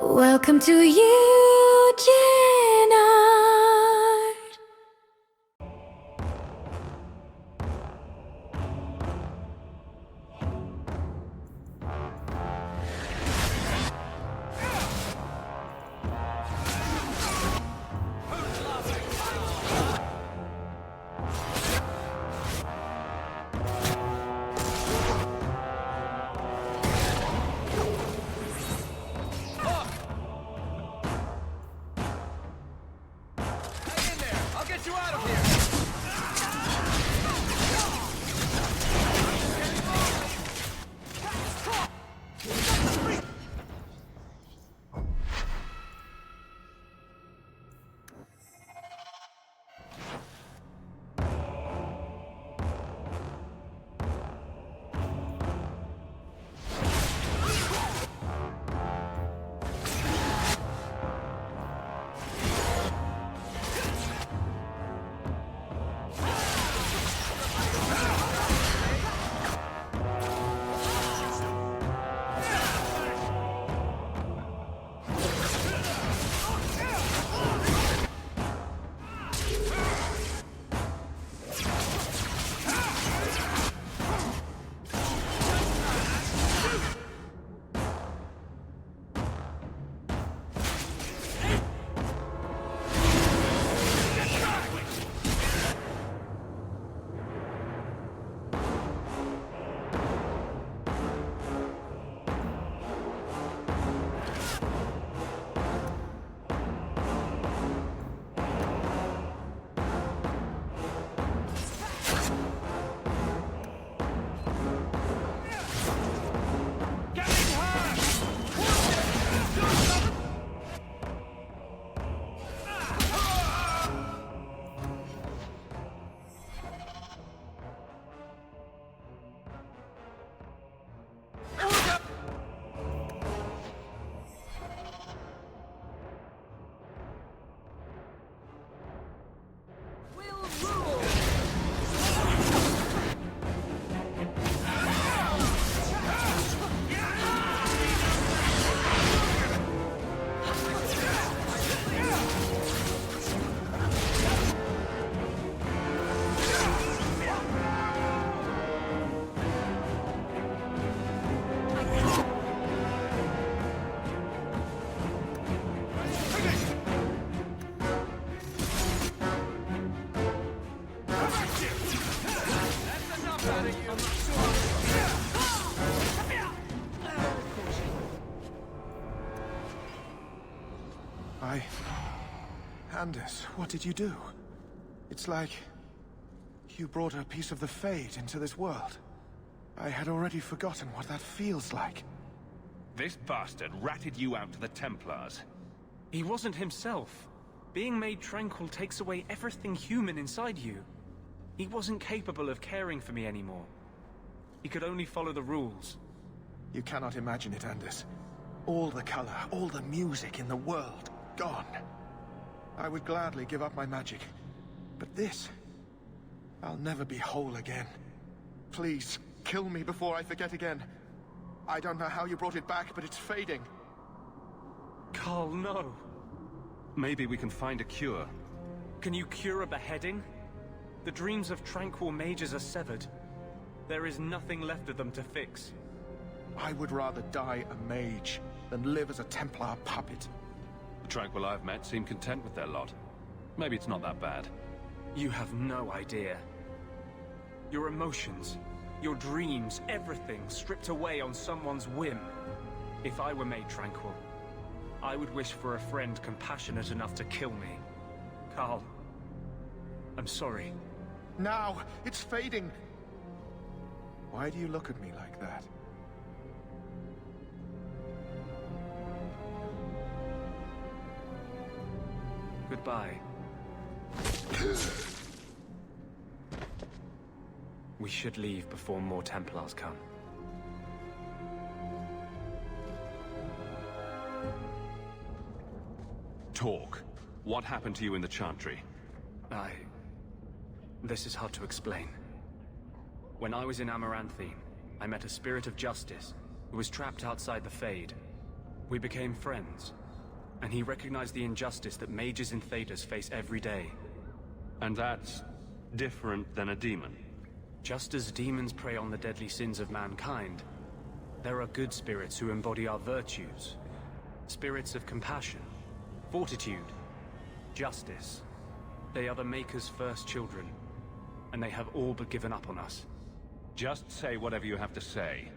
Welcome to Eugene. Anders, what did you do? It's like you brought a piece of the Fade into this world. I had already forgotten what that feels like. This bastard ratted you out to the Templars. He wasn't himself. Being made tranquil takes away everything human inside you. He wasn't capable of caring for me anymore. He could only follow the rules. You cannot imagine it, Anders. All the color, all the music in the world, gone. I would gladly give up my magic. But this... I'll never be whole again. Please, kill me before I forget again. I don't know how you brought it back, but it's fading. Carl, no. Maybe we can find a cure. Can you cure a beheading? The dreams of tranquil mages are severed. There is nothing left of them to fix. I would rather die a mage than live as a Templar puppet. The Tranquil I've met seem content with their lot. Maybe it's not that bad. You have no idea. Your emotions, your dreams, everything stripped away on someone's whim. If I were made tranquil, I would wish for a friend compassionate enough to kill me. Carl, I'm sorry. Now, it's fading. Why do you look at me like that? Goodbye. We should leave before more Templars come. Talk. What happened to you in the Chantry? This is hard to explain. When I was in Amaranthine, I met a spirit of justice who was trapped outside the Fade. We became friends, and he recognized the injustice that mages in Thedas face every day. And that's different than a demon. Just as demons prey on the deadly sins of mankind, there are good spirits who embody our virtues. Spirits of compassion, fortitude, justice. They are the Maker's first children, and they have all but given up on us. Just say whatever you have to say.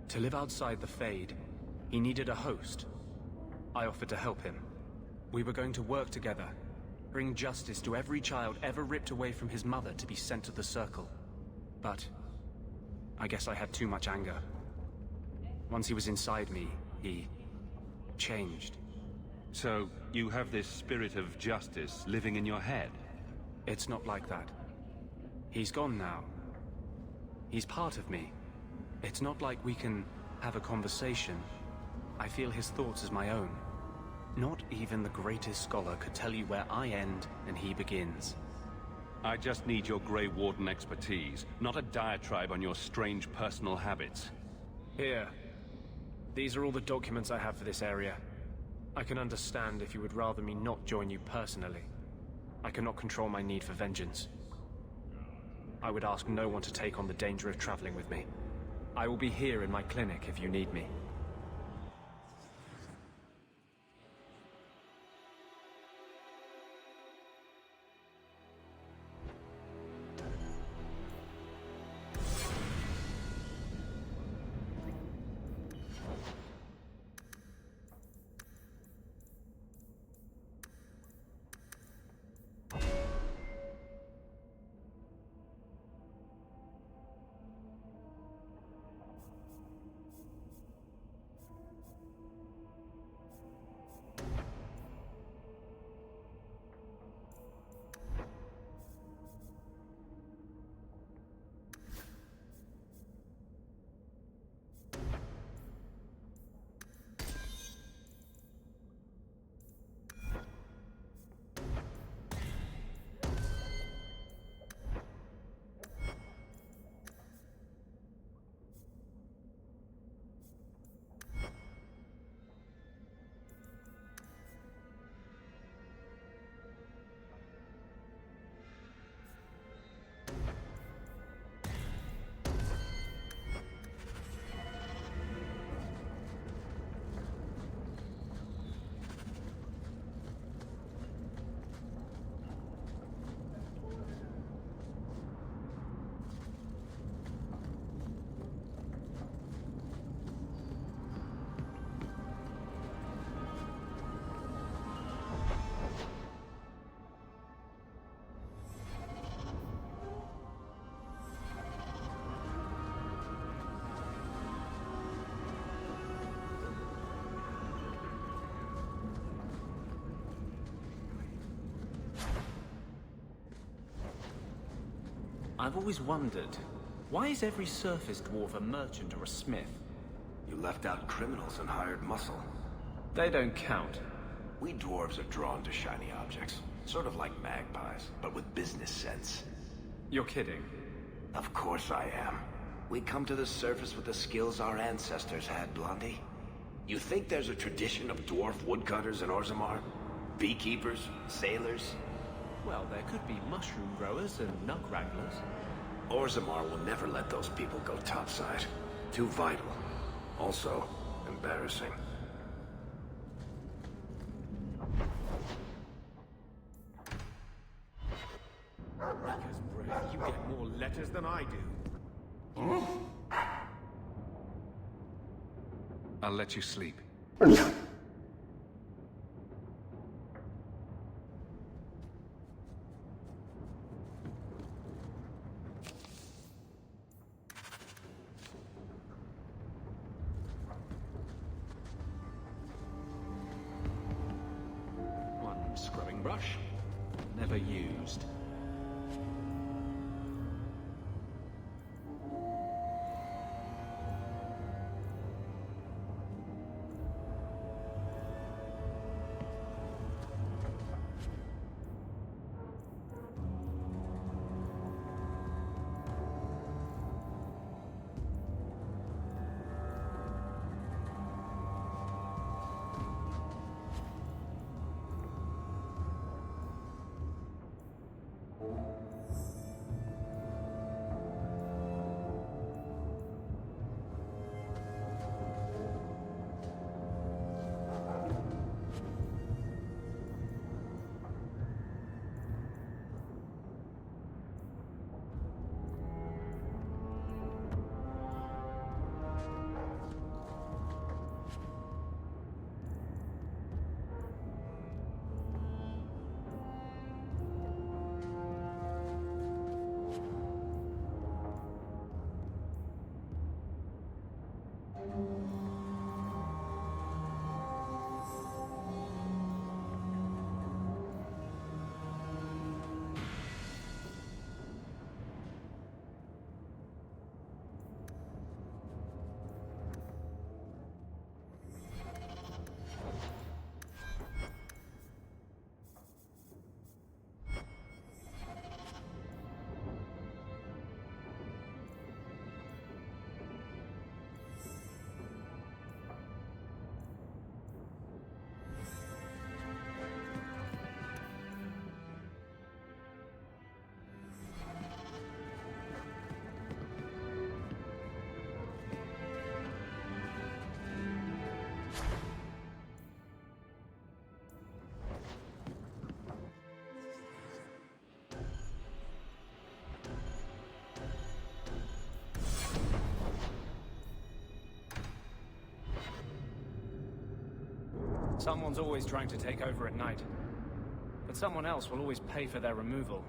To live outside the Fade, he needed a host. I offered to help him. We were going to work together, bring justice to every child ever ripped away from his mother to be sent to the Circle. But I guess I had too much anger. Once he was inside me, he changed. So, you have this spirit of justice living in your head? It's not like that. He's gone now. He's part of me. It's not like we can have a conversation. I feel his thoughts as my own. Not even the greatest scholar could tell you where I end and he begins. I just need your Grey Warden expertise, not a diatribe on your strange personal habits. Here. These are all the documents I have for this area. I can understand if you would rather me not join you personally. I cannot control my need for vengeance. I would ask no one to take on the danger of traveling with me. I will be here in my clinic if you need me. I've always wondered, why is every surface dwarf a merchant or a smith? You left out criminals and hired muscle. They don't count. We dwarves are drawn to shiny objects. Sort of like magpies, but with business sense. You're kidding. Of course I am. We come to the surface with the skills our ancestors had, Blondie. You think there's a tradition of dwarf woodcutters in Orzammar? Beekeepers? Sailors? Well, there could be mushroom growers and nug wranglers. Orzammar will never let those people go topside. Too vital. Also, embarrassing. Because, Brett, you get more letters than I do. I'll let you sleep. One scrubbing brush, never used. Someone's always trying to take over at night. But someone else will always pay for their removal.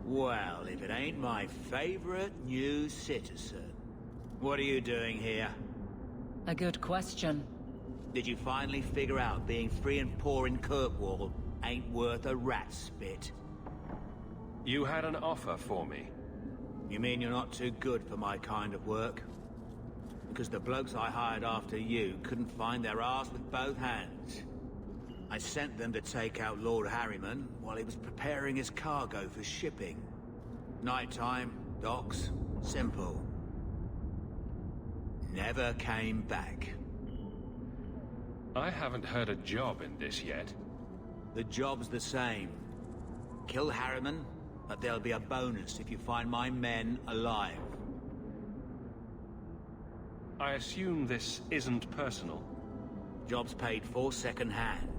Well, if it ain't my favorite new citizen. What are you doing here? A good question. Did you finally figure out being free and poor in Kirkwall ain't worth a rat's spit? You had an offer for me. You mean you're not too good for my kind of work? Because the blokes I hired after you couldn't find their arse with both hands. I sent them to take out Lord Harriman while he was preparing his cargo for shipping. Nighttime, docks, simple. Never came back. I haven't heard a job in this yet. The job's the same. Kill Harriman, but there'll be a bonus if you find my men alive. I assume this isn't personal. Job's paid for second-hand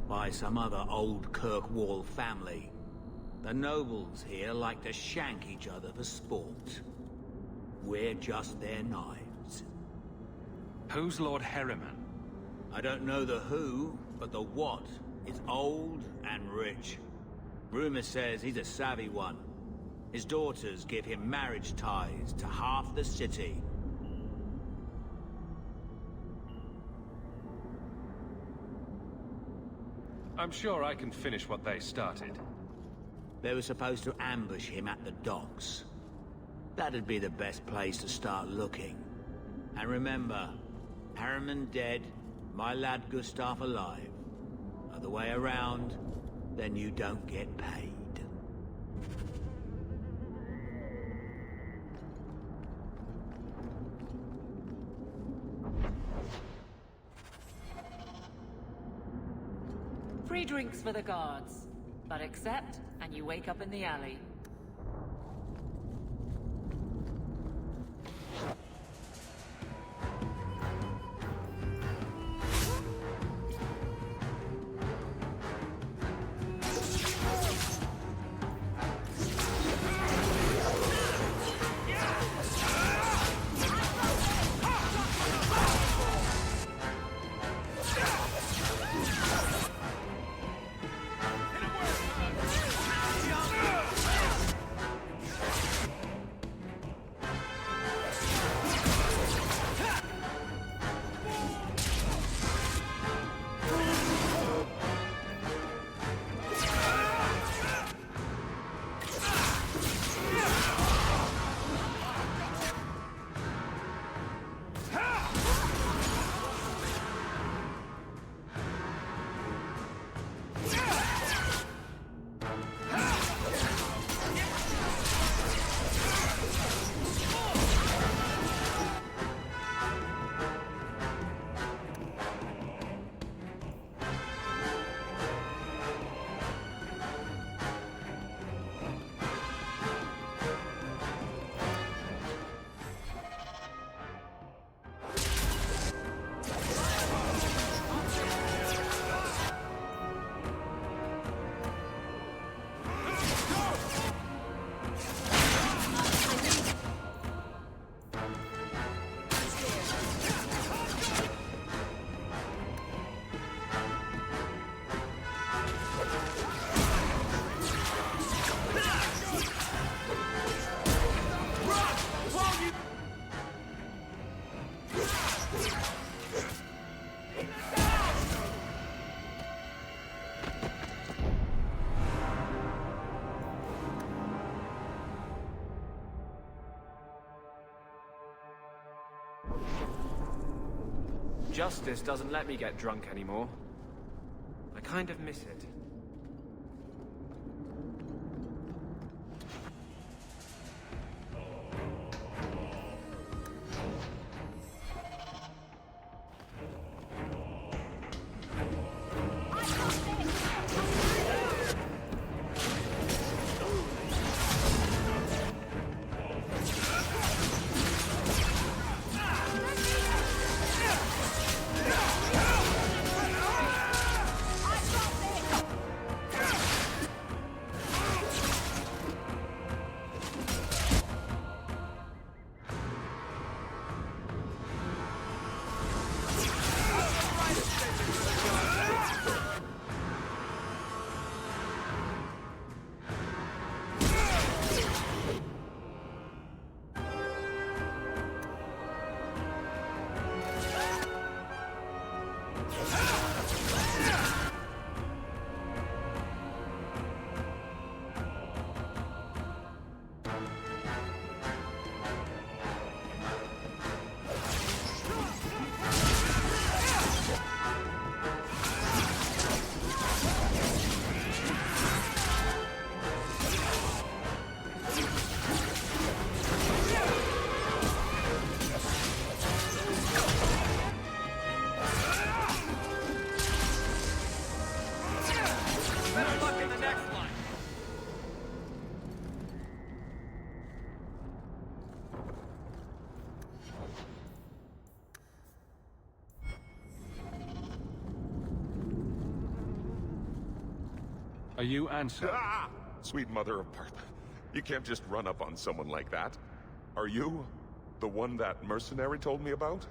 by some other old Kirkwall family. The nobles here like to shank each other for sport. We're just their knives. Who's Lord Harriman? I don't know the who, but the what is old and rich. Rumor says he's a savvy one. His daughters give him marriage ties to half the city. I'm sure I can finish what they started. They were supposed to ambush him at the docks. That'd be the best place to start looking. And remember, Harriman dead, my lad Gustav alive. Other way around, then you don't get paid. Free drinks for the guards. But accept, and you wake up in the alley. Justice doesn't let me get drunk anymore. I kind of miss it. Are you Ansel? Ah! Sweet mother of Parth. You can't just run up on someone like that. Are you the one that mercenary told me about?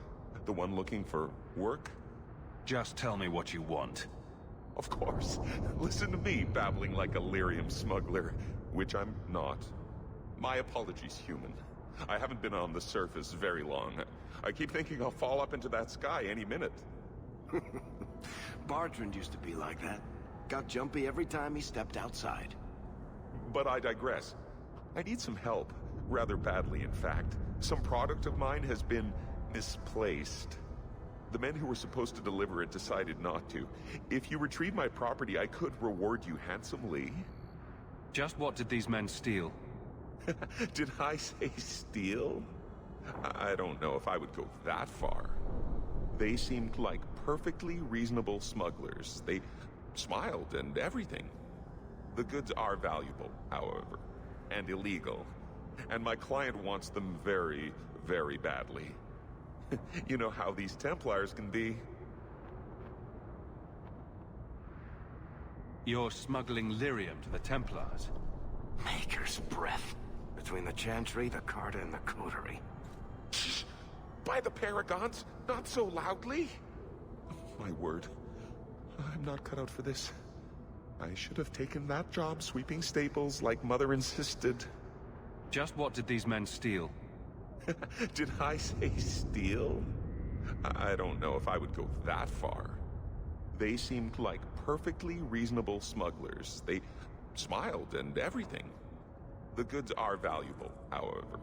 The one looking for work? Just tell me what you want. Of course. Listen to me babbling like a lyrium smuggler, which I'm not. My apologies, human. I haven't been on the surface very long. I keep thinking I'll fall up into that sky any minute. Bartrand used to be like that. Got jumpy every time he stepped outside. But I digress. I need some help. Rather badly, in fact. Some product of mine has been misplaced. The men who were supposed to deliver it decided not to. If you retrieve my property, I could reward you handsomely. Just what did these men steal? Did I say steal? I don't know if I would go that far. They seemed like perfectly reasonable smugglers. They smiled and everything. The goods are valuable, however, and illegal. And my client wants them very, very badly. You know how these Templars can be. You're smuggling lyrium to the Templars? Maker's breath. Between the Chantry, the Carta, and the Coterie. Shh! By the Paragons, not so loudly! My word. I'm not cut out for this. I should have taken that job sweeping stables like Mother insisted. Just what did these men steal? Did I say steal? I don't know if I would go that far. They seemed like perfectly reasonable smugglers. They smiled and everything. The goods are valuable, however,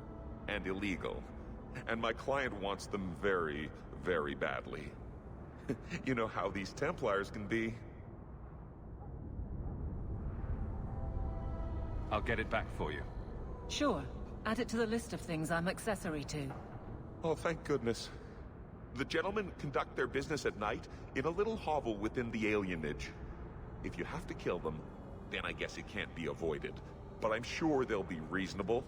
and illegal. And my client wants them very, very badly. You know how these Templars can be. I'll get it back for you. Sure. Add it to the list of things I'm accessory to. Oh, thank goodness. The gentlemen conduct their business at night in a little hovel within the alienage. If you have to kill them, then I guess it can't be avoided. But I'm sure they'll be reasonable.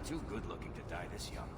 too good looking to die this young.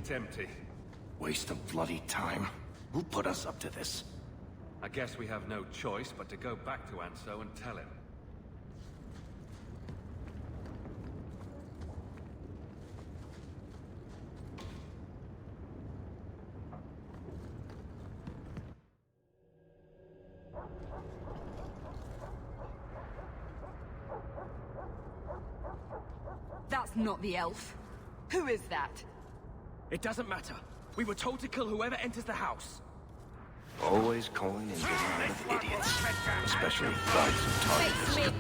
It's empty. Waste of bloody time. Who put us up to this? I guess we have no choice but to go back to Anso and tell him. That's not the elf. Who is that? It doesn't matter. We were told to kill whoever enters the house. Always calling and getting rid of idiots. Especially thugs and targets.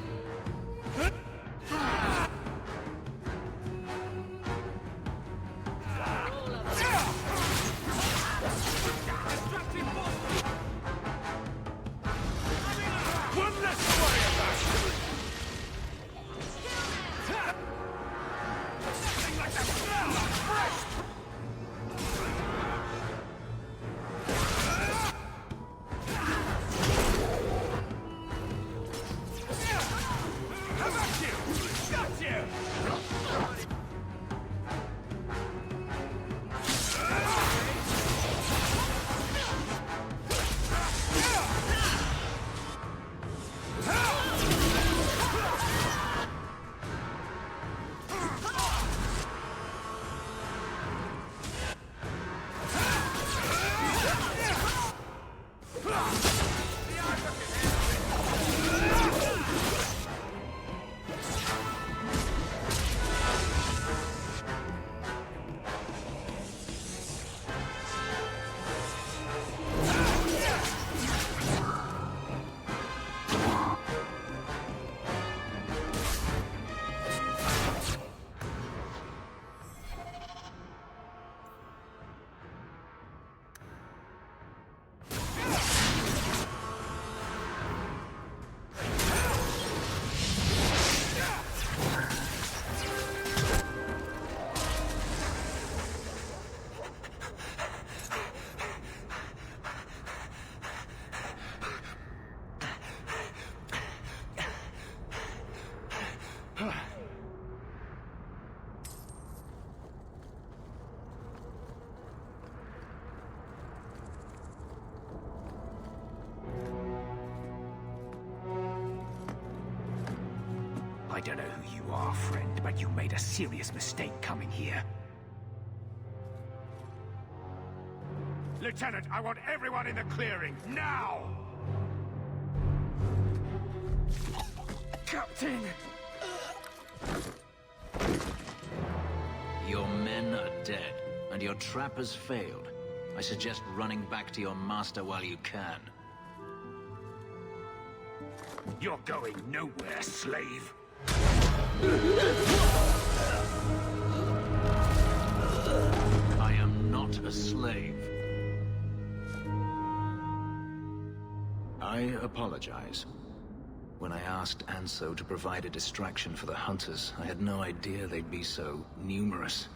you are, friend, but you made a serious mistake coming here. Lieutenant, I want everyone in the clearing, now! Captain! Your men are dead, and your trap has failed. I suggest running back to your master while you can. You're going nowhere, slave! I am not a slave. I apologize. When I asked Anso to provide a distraction for the hunters, I had no idea they'd be so numerous.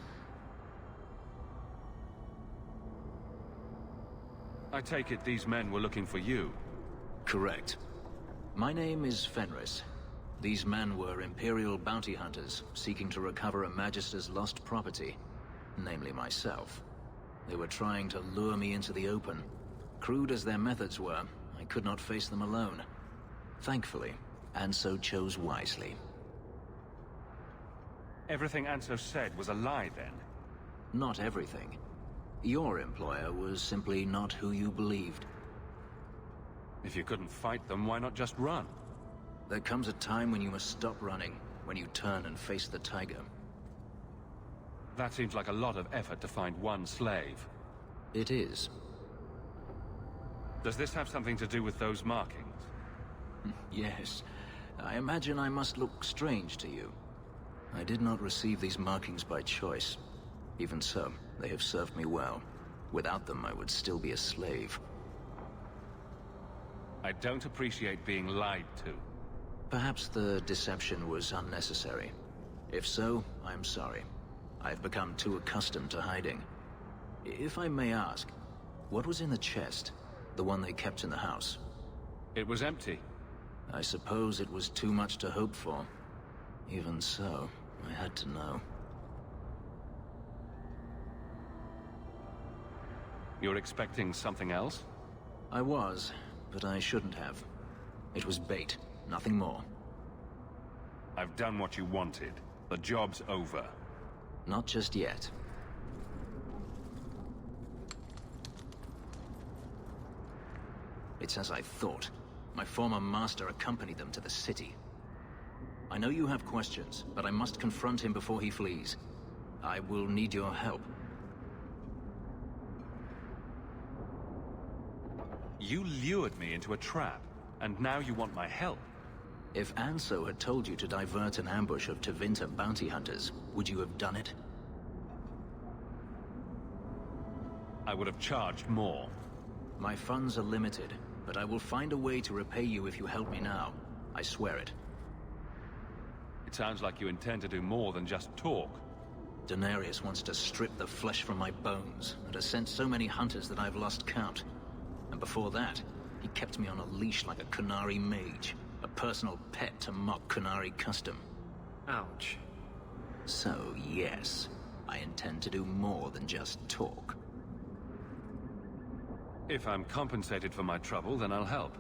I take it these men were looking for you. Correct. My name is Fenris. These men were Imperial bounty hunters, seeking to recover a Magister's lost property, namely myself. They were trying to lure me into the open. Crude as their methods were, I could not face them alone. Thankfully, Anso chose wisely. Everything Anso said was a lie, then? Not everything. Your employer was simply not who you believed. If you couldn't fight them, why not just run? There comes a time when you must stop running, when you turn and face the tiger. That seems like a lot of effort to find one slave. It is. Does this have something to do with those markings? Yes. I imagine I must look strange to you. I did not receive these markings by choice. Even so, they have served me well. Without them, I would still be a slave. I don't appreciate being lied to. Perhaps the deception was unnecessary. If so, I'm sorry. I've become too accustomed to hiding. If I may ask, what was in the chest? The one they kept in the house? It was empty. I suppose it was too much to hope for. Even so, I had to know. You're expecting something else? I was, but I shouldn't have. It was bait, nothing more. I've done what you wanted. The job's over. Not just yet. It's as I thought. My former master accompanied them to the city. I know you have questions, but I must confront him before he flees. I will need your help. You lured me into a trap, and now you want my help. If Anso had told you to divert an ambush of Tevinter bounty hunters, would you have done it? I would have charged more. My funds are limited, but I will find a way to repay you if you help me now. I swear it. It sounds like you intend to do more than just talk. Daenerys wants to strip the flesh from my bones, and has sent so many hunters that I've lost count. And before that, he kept me on a leash like a Qunari mage, a personal pet to mock Qunari custom. Ouch. So, yes, I intend to do more than just talk. If I'm compensated for my trouble, then I'll help.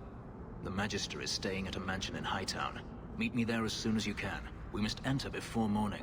The Magister is staying at a mansion in Hightown. Meet me there as soon as you can. We must enter before morning.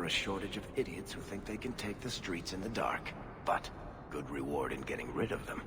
for a shortage of idiots who think they can take the streets in the dark. But good reward in getting rid of them.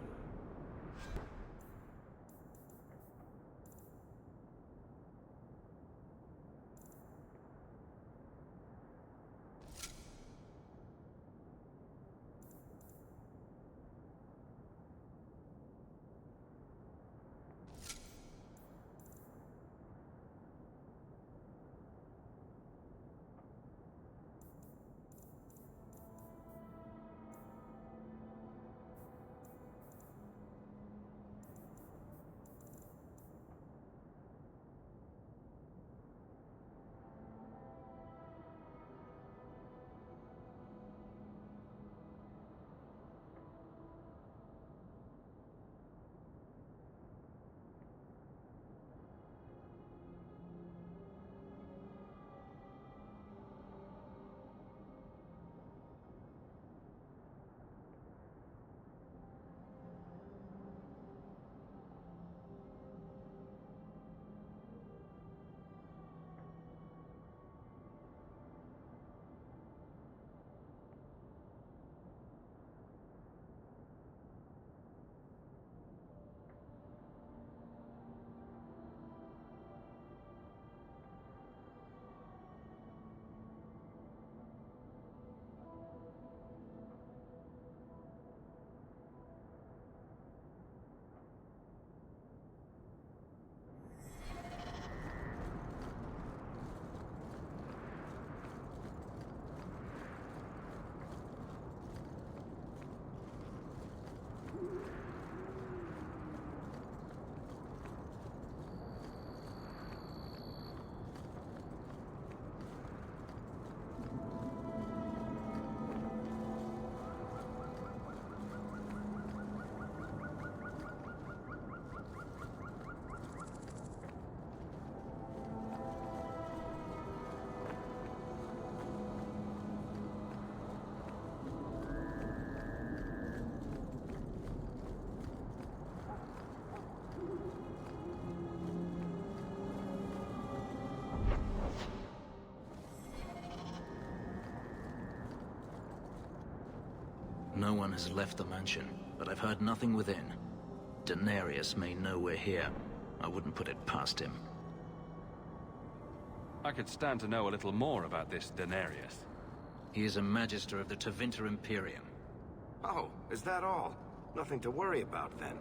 No one has left the mansion, but I've heard nothing within. Daenerys may know we're here. I wouldn't put it past him. I could stand to know a little more about this Daenerys. He is a Magister of the Tevinter Imperium. Oh, is that all? Nothing to worry about, then.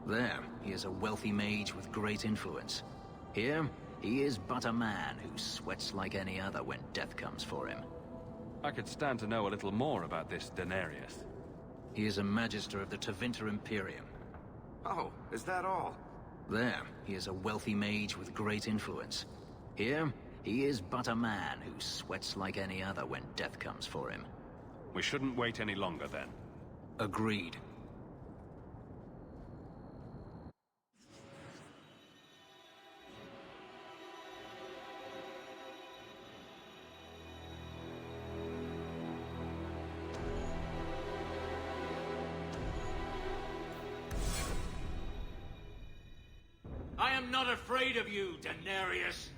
There, he is a wealthy mage with great influence. Here, he is but a man who sweats like any other when death comes for him. I could stand to know a little more about this Daenerys. He is a Magister of the Tevinter Imperium. Oh, is that all? There, he is a wealthy mage with great influence. Here, he is but a man who sweats like any other when death comes for him. We shouldn't wait any longer, then. Agreed. I am not afraid of you, Daenerys.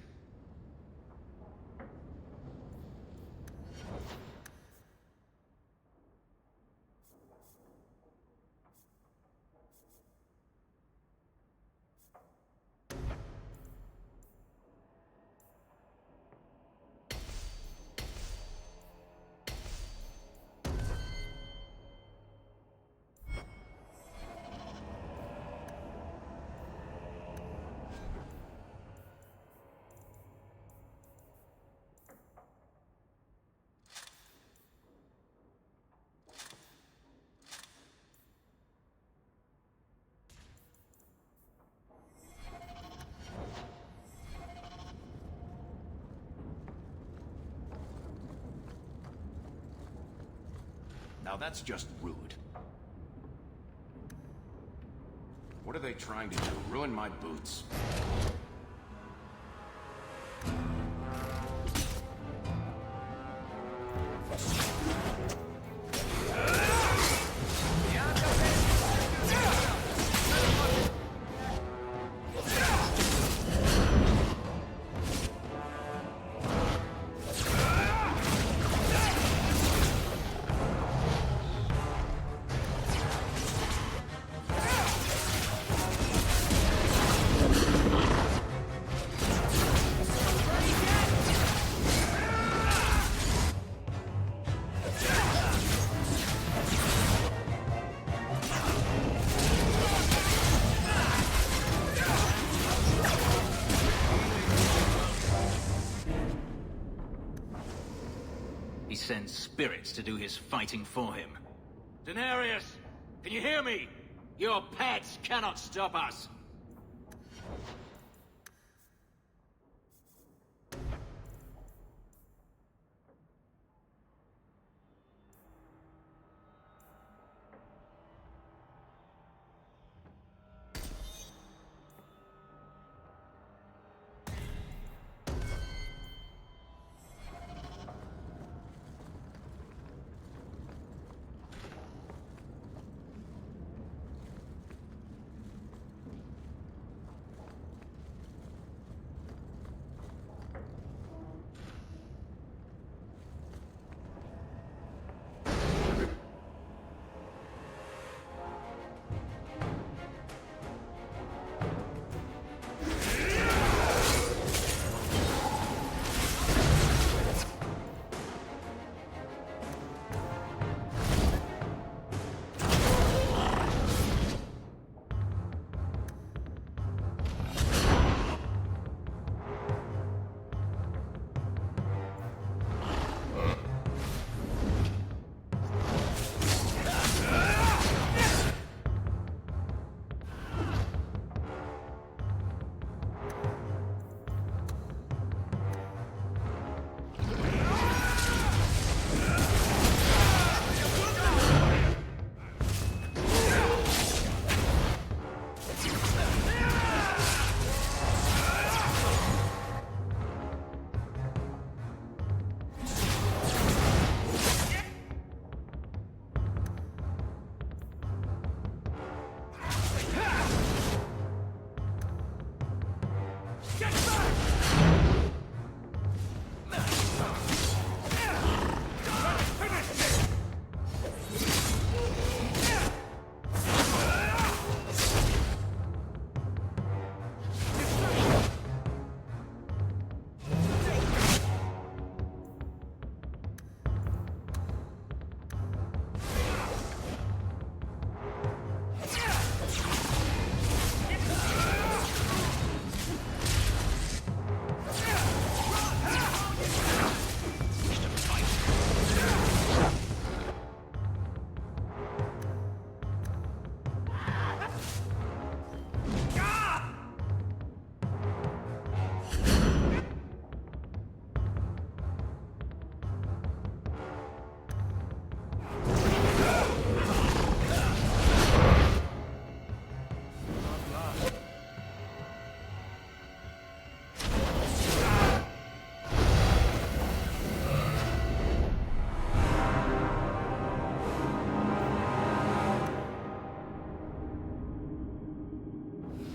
Now that's just rude. What are they trying to do? Ruin my boots? sends spirits to do his fighting for him. Daenerys! Can you hear me? Your pets cannot stop us!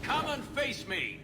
Come and face me!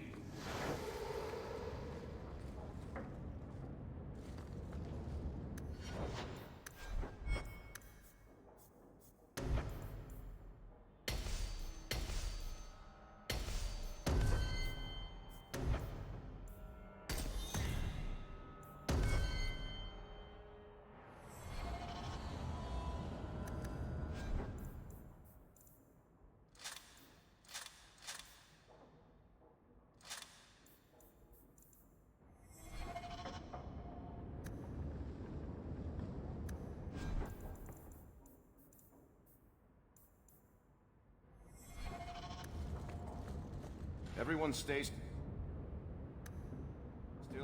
Everyone stay still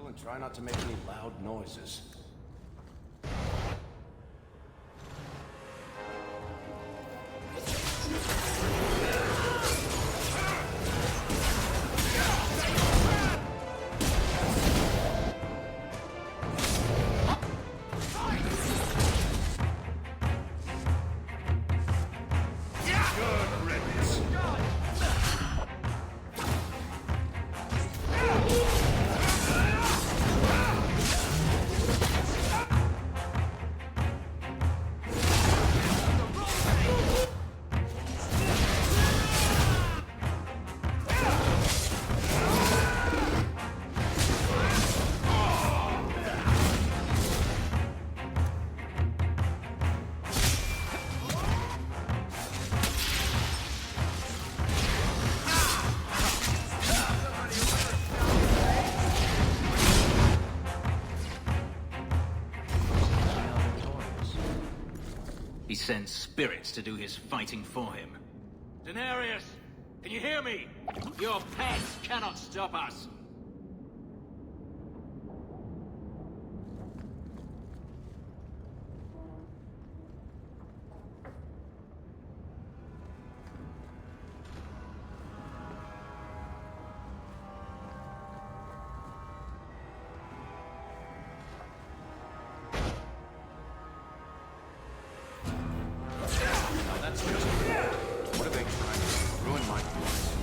and try not to make any loud noises. He sends spirits to do his fighting for him. Daenerys! Can you hear me? Your pets cannot stop us! What are they trying to do? Ruin my boots.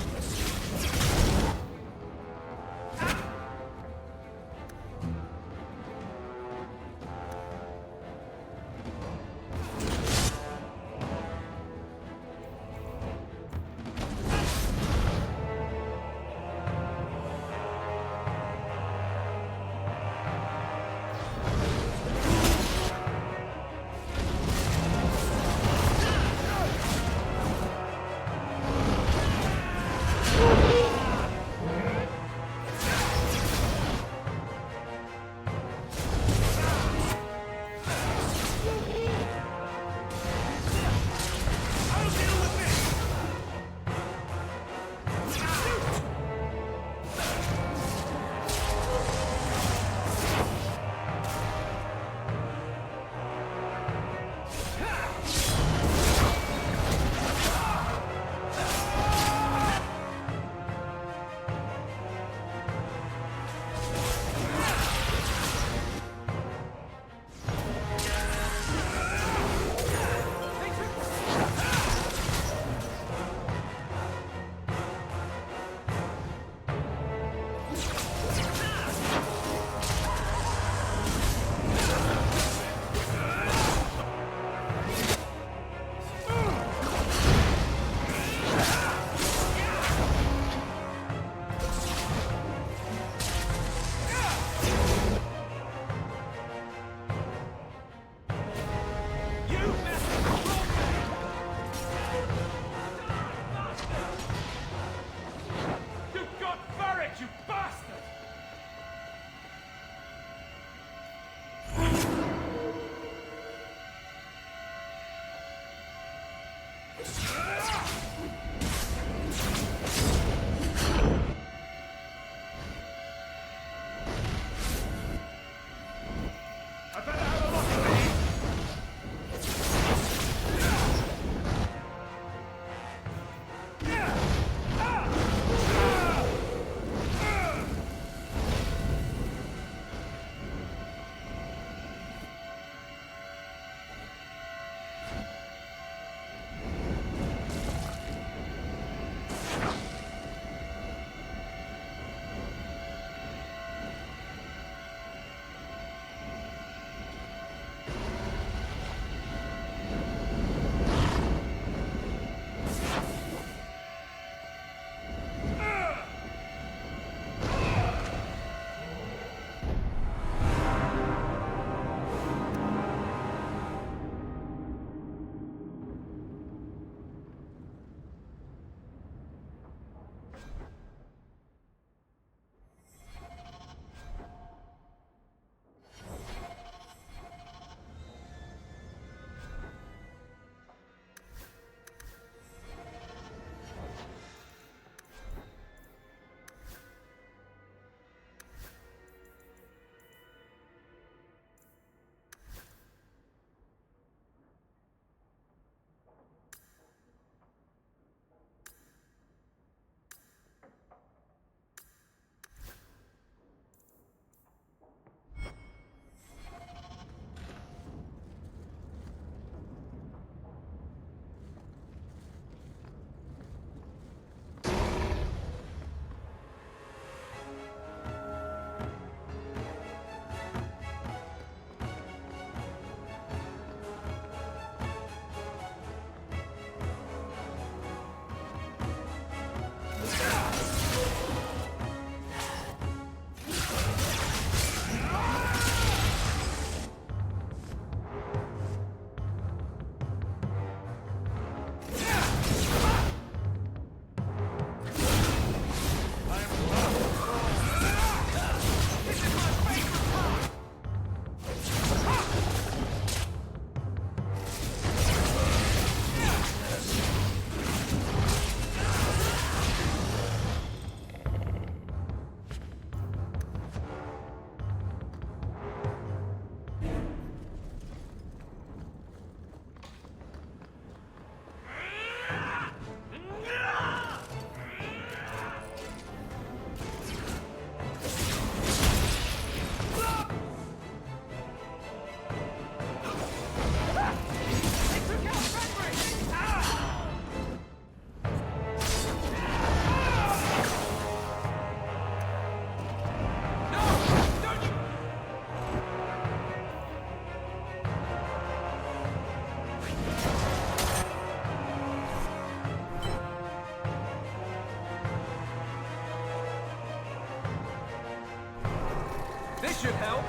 This should help.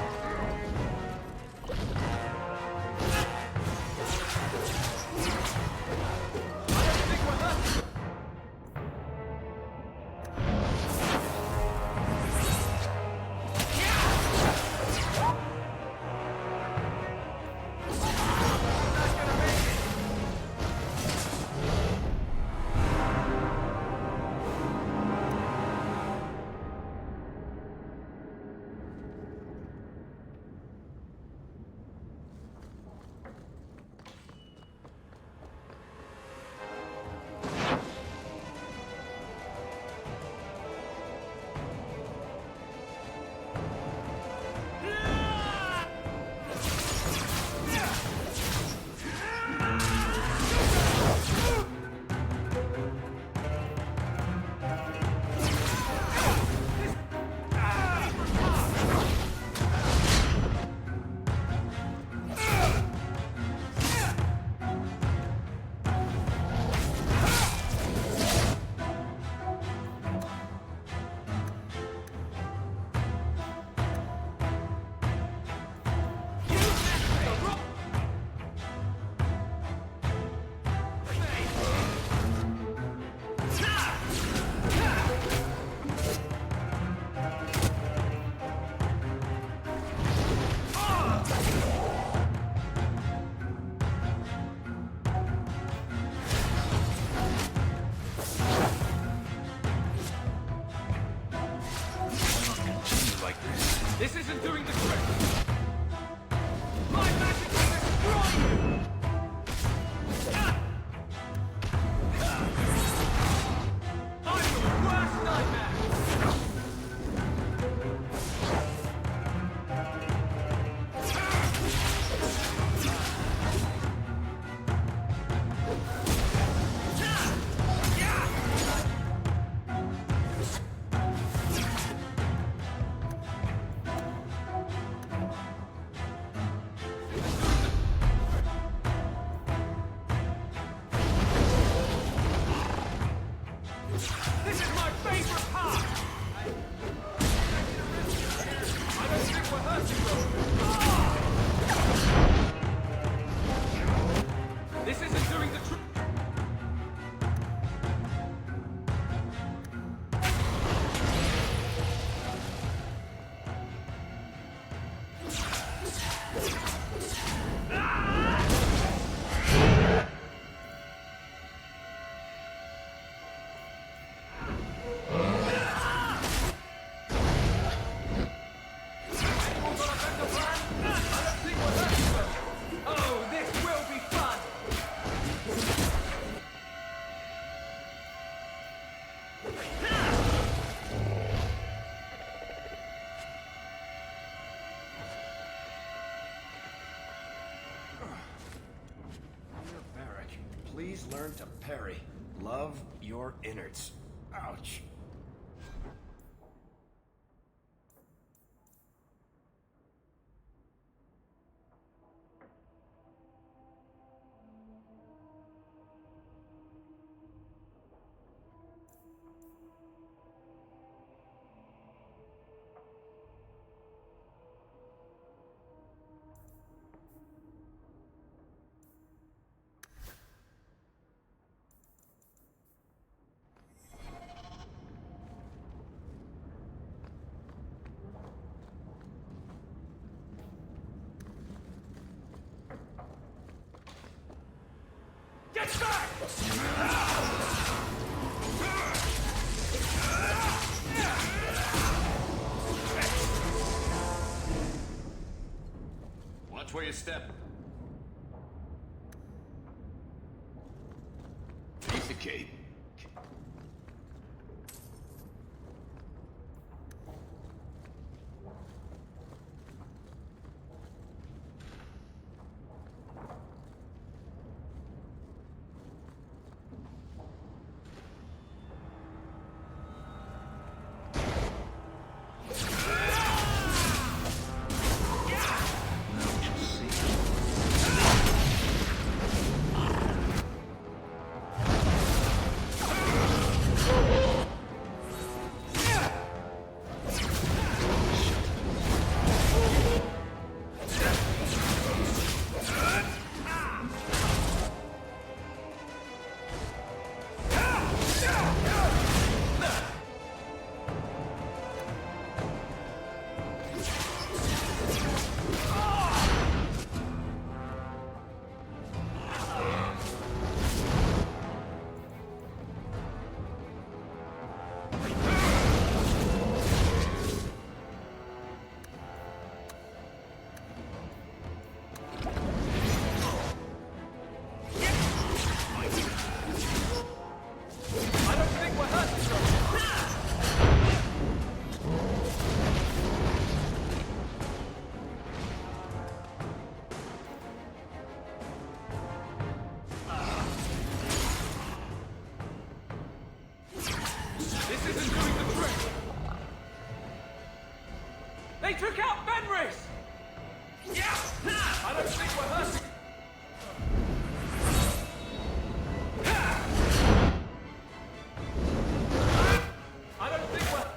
I don't think we're hurt. This isn't doing the trick! My magic will destroy you! I'm your worst nightmare! This is my favorite part! I don't think we're hurting them. This isn't doing the trick. Oh, this will be fun! Barrack, please learn to parry. Love your innards. Ouch. Get back! Watch where you step. Piece of cake. They took out Fenris! Yeah! I don't think we're hurting. I don't think we're...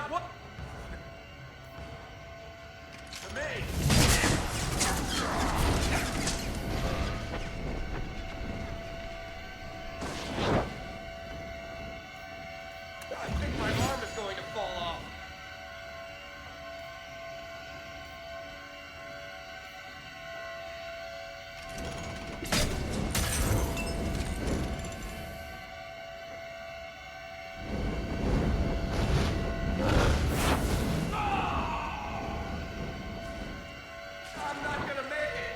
what? To me! I think my arm is going to fall off. I'm not gonna make it!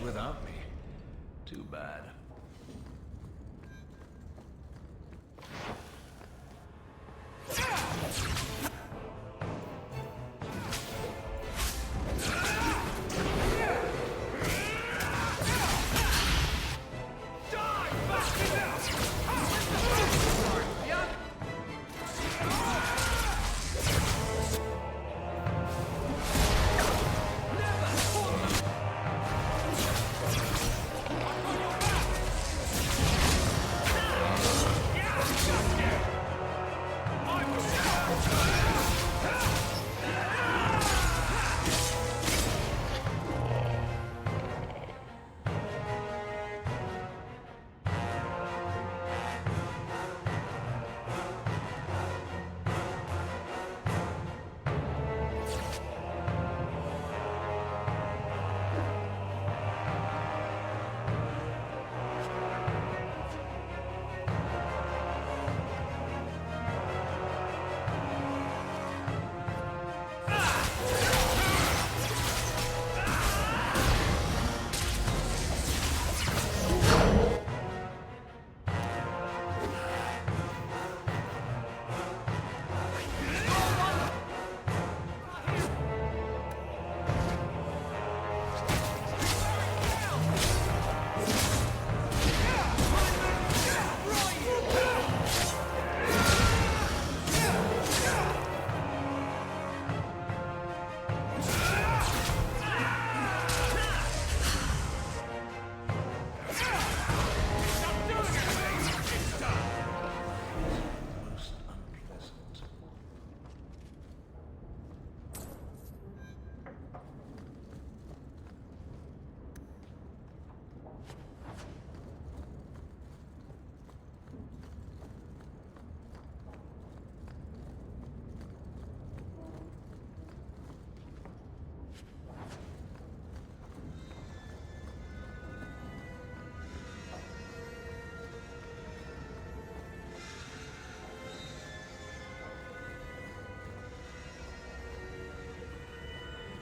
Without me. Too bad.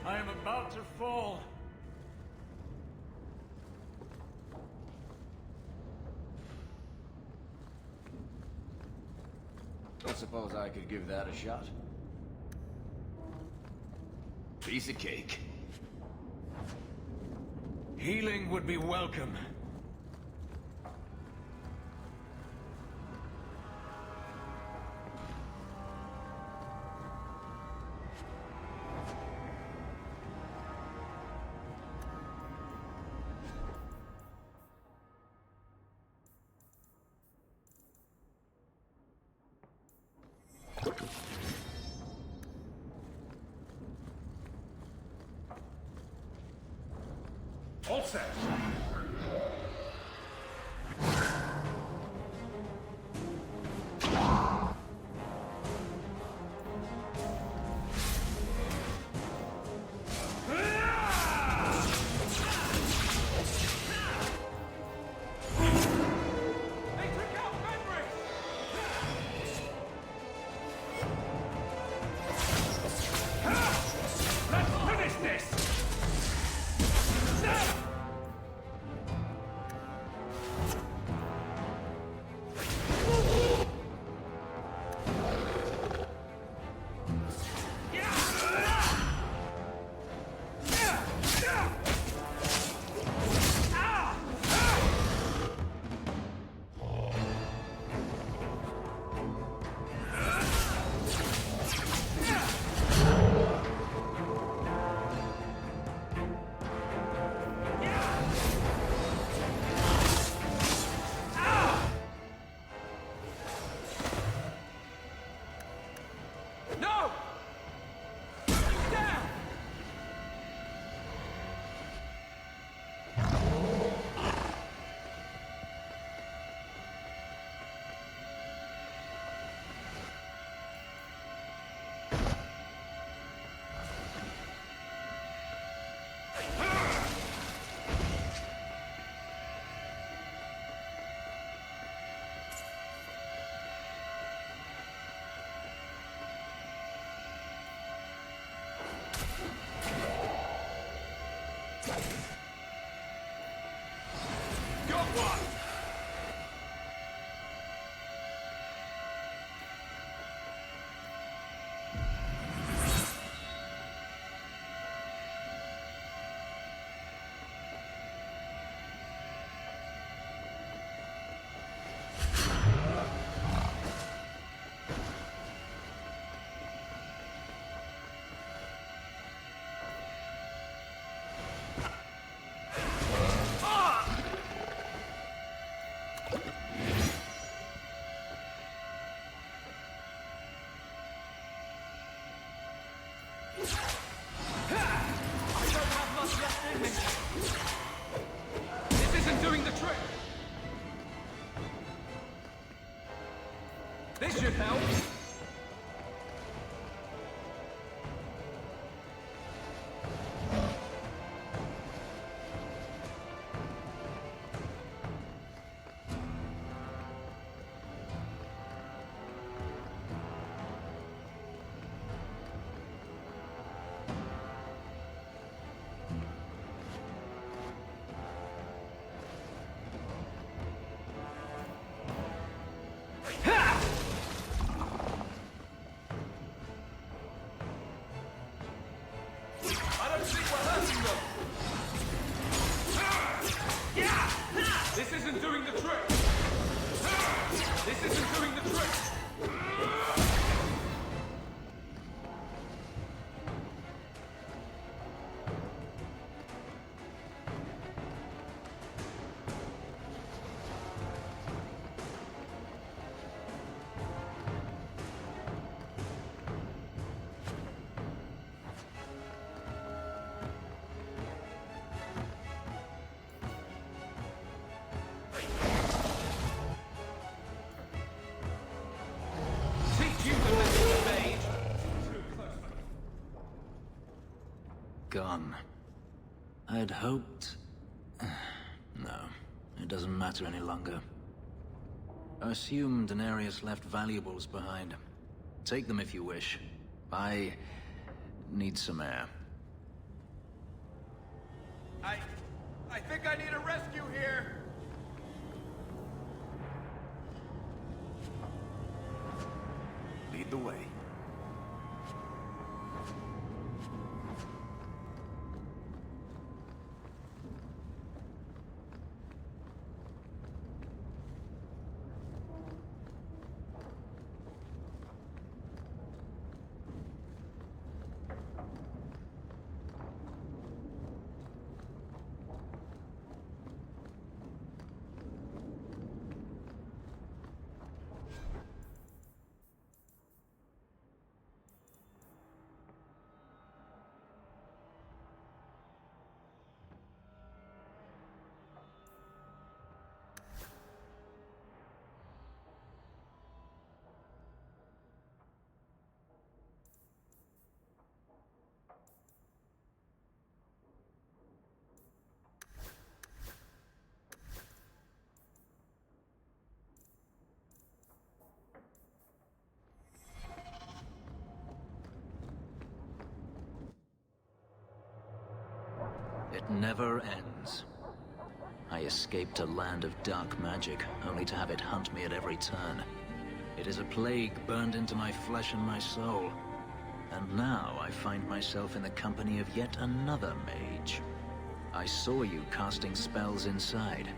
I am about to fall. suppose I could give that a shot. Piece of cake. Healing would be welcome. All set. This isn't doing the trick! This should help! This isn't doing the trick! This isn't doing the trick! Gone. I'd hoped... No, it doesn't matter any longer. I assume Daenerys left valuables behind. Take them if you wish. I need some air. I think I need a rescue here! Lead the way. It never ends. I escaped a land of dark magic, only to have it hunt me at every turn. It is a plague burned into my flesh and my soul. And now I find myself in the company of yet another mage. I saw you casting spells inside.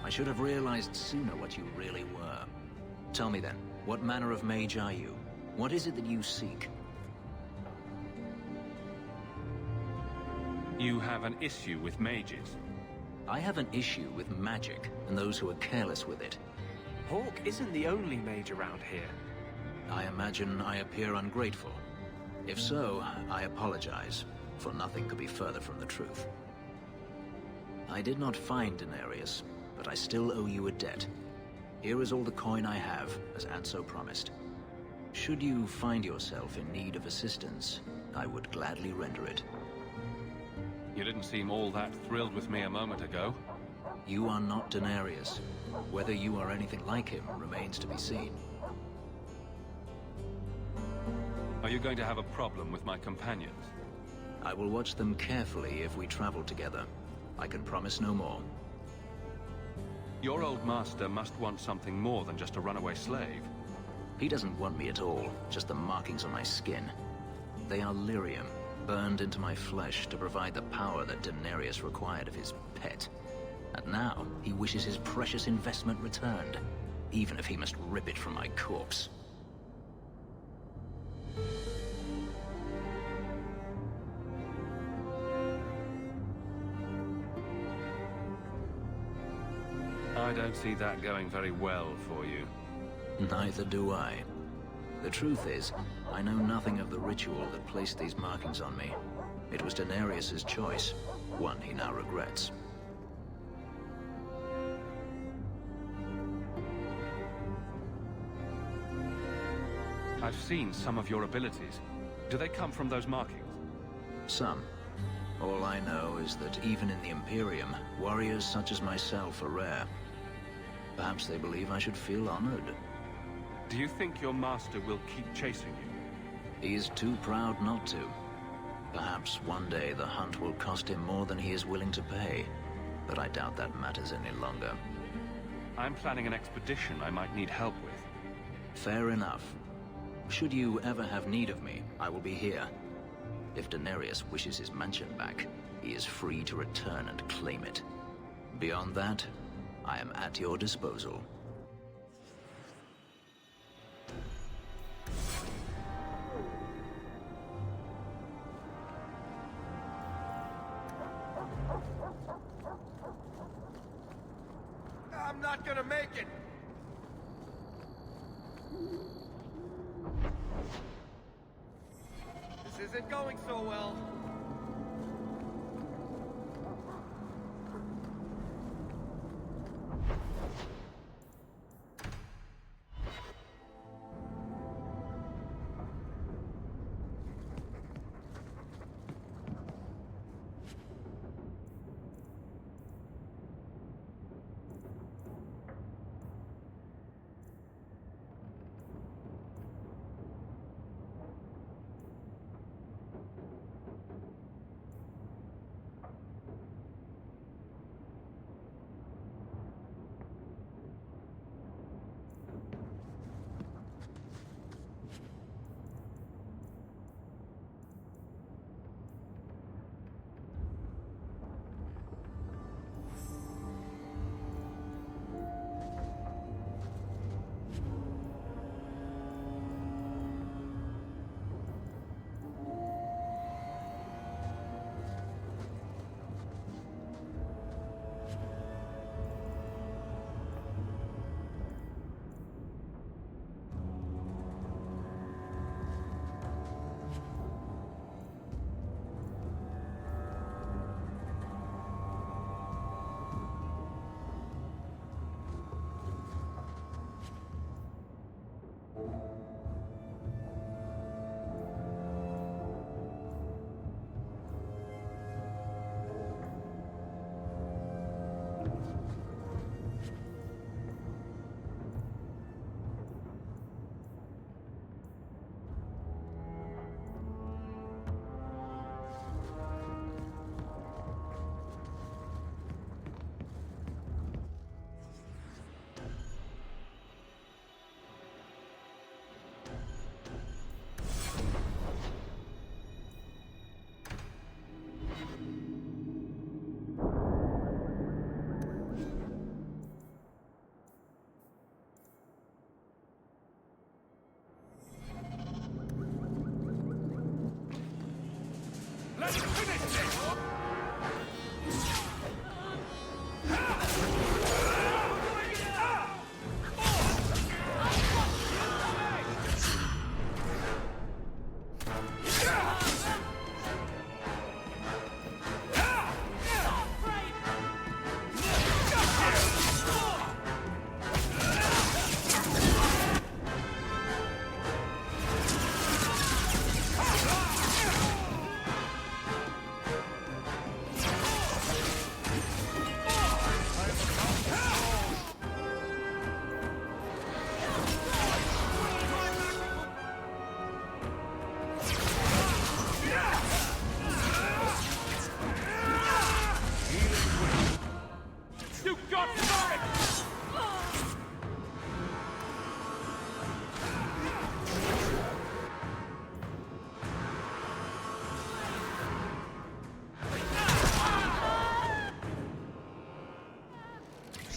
I should have realized sooner what you really were. Tell me then, what manner of mage are you? What is it that you seek? You have an issue with mages. I have an issue with magic, and those who are careless with it. Hawk isn't the only mage around here. I imagine I appear ungrateful. If so, I apologize, for nothing could be further from the truth. I did not find Denarius, but I still owe you a debt. Here is all the coin I have, as Anso promised. Should you find yourself in need of assistance, I would gladly render it. You didn't seem all that thrilled with me a moment ago. You are not Denarius. Whether you are anything like him remains to be seen. Are you going to have a problem with my companions? I will watch them carefully if we travel together. I can promise no more. Your old master must want something more than just a runaway slave. He doesn't want me at all, just the markings on my skin. They are lyrium, burned into my flesh to provide the power that Denarius required of his pet. And now, he wishes his precious investment returned, even if he must rip it from my corpse. I don't see that going very well for you. Neither do I. The truth is, I know nothing of the ritual that placed these markings on me. It was Denarius's choice, one he now regrets. I've seen some of your abilities. Do they come from those markings? Some. All I know is that even in the Imperium, warriors such as myself are rare. Perhaps they believe I should feel honored. Do you think your master will keep chasing you? He is too proud not to. Perhaps one day the hunt will cost him more than he is willing to pay, but I doubt that matters any longer. I'm planning an expedition I might need help with. Fair enough. Should you ever have need of me, I will be here. If Denarius wishes his mansion back, he is free to return and claim it. Beyond that, I am at your disposal. I'm not gonna make it! This isn't going so well. Let's finish this!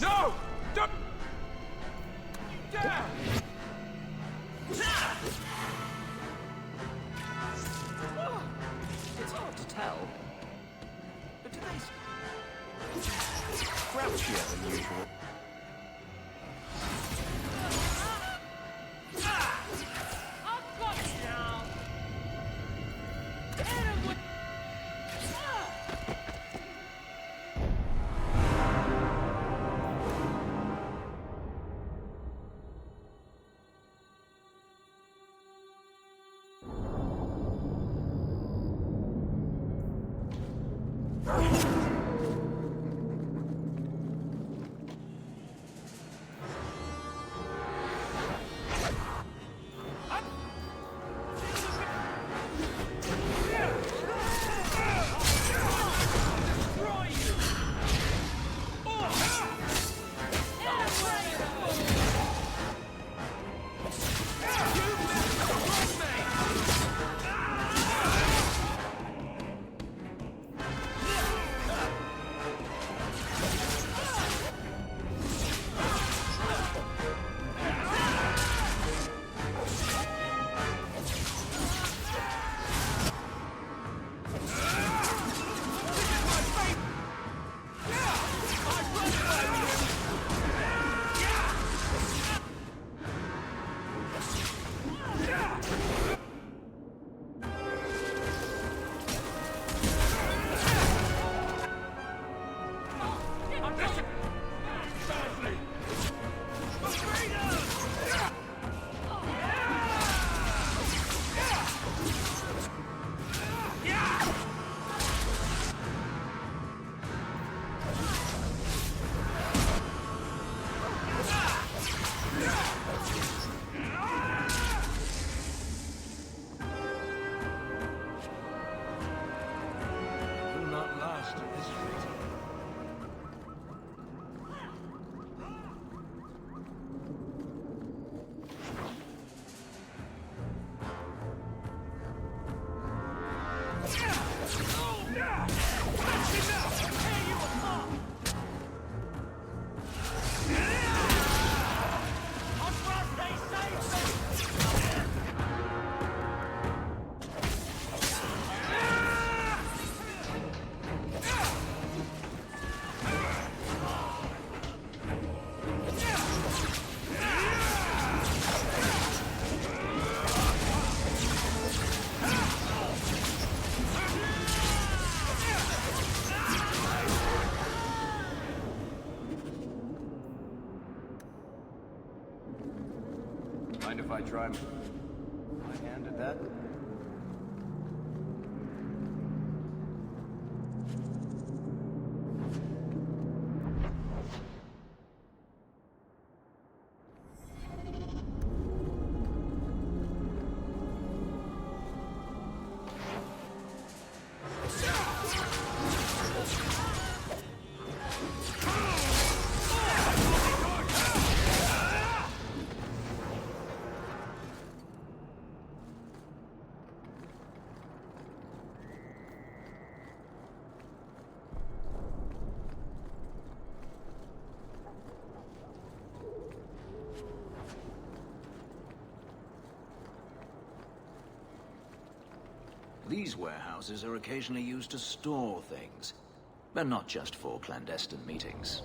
No! Don't! Yeah! It's hard to tell. But do they... crouchier than usual? I've got it now! Hit him with... Mind if I try my hand at that? These warehouses are occasionally used to store things, but not just for clandestine meetings.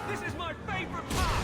This is my favorite part!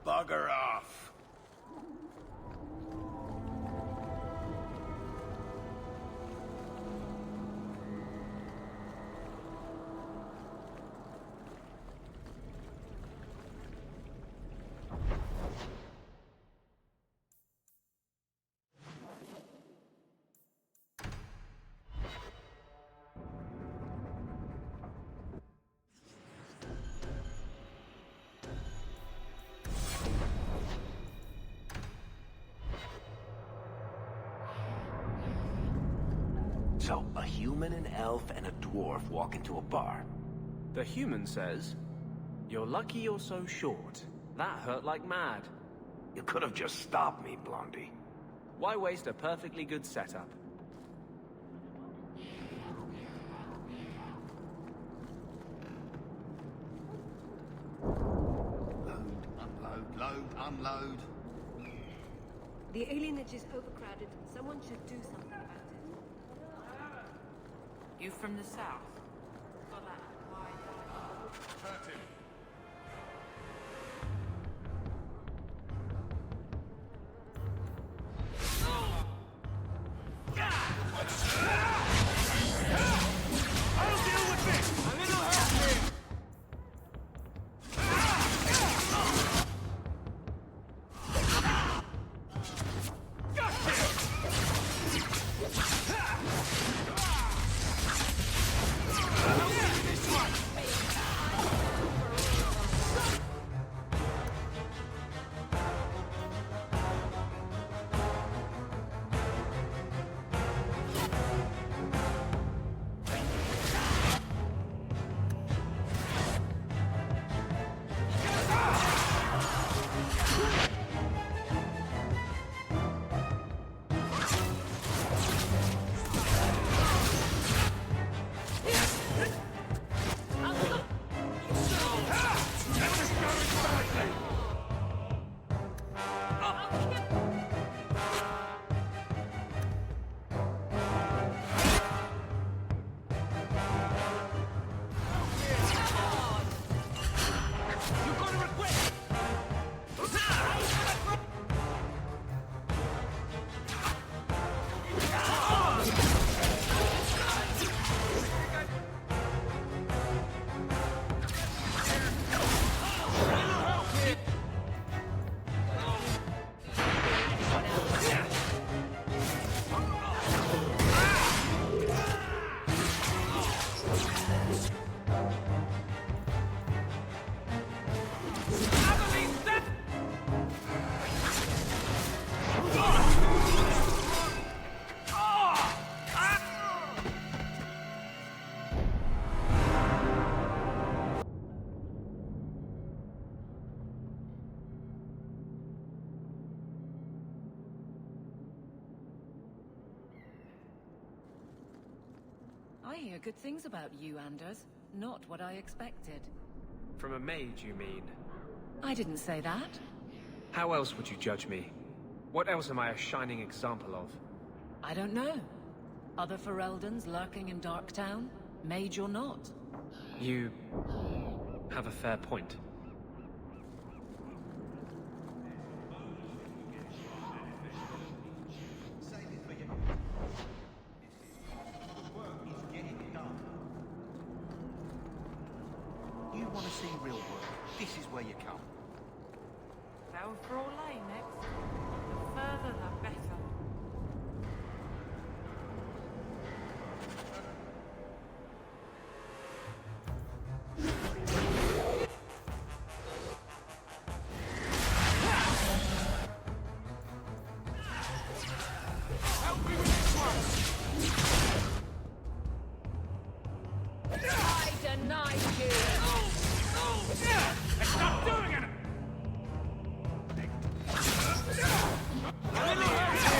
Bugger off! So, a human, an elf, and a dwarf walk into a bar. The human says, "You're lucky you're so short. That hurt like mad." You could have just stopped me, Blondie. Why waste a perfectly good setup? Load, unload. The alienage is overcrowded. Someone should do something about it. You from the south? Hurt him. I'll deal with this! A little help here! I hear good things about you, Anders. Not what I expected. From a mage, you mean? I didn't say that. How else would you judge me? What else am I a shining example of? I don't know. Other Fereldans lurking in Darktown? Mage or not? You have a fair point. You want to see real work? This is where you come. Down for all lane next. The further the better. Help me with this one! I deny you! Stop doing it! A little help here!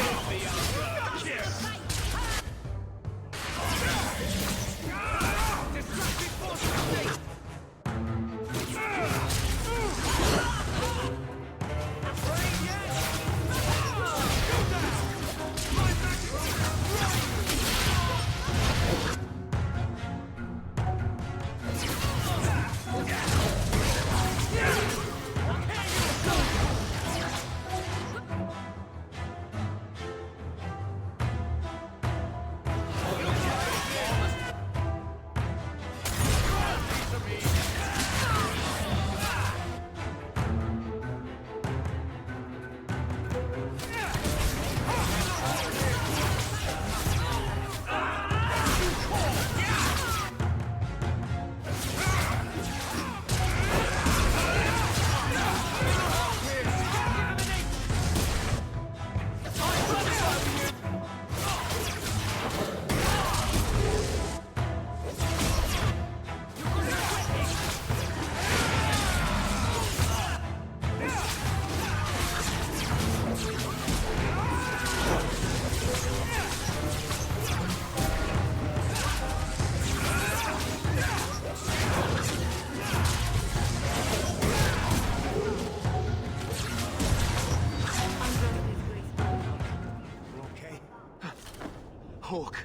Hawk.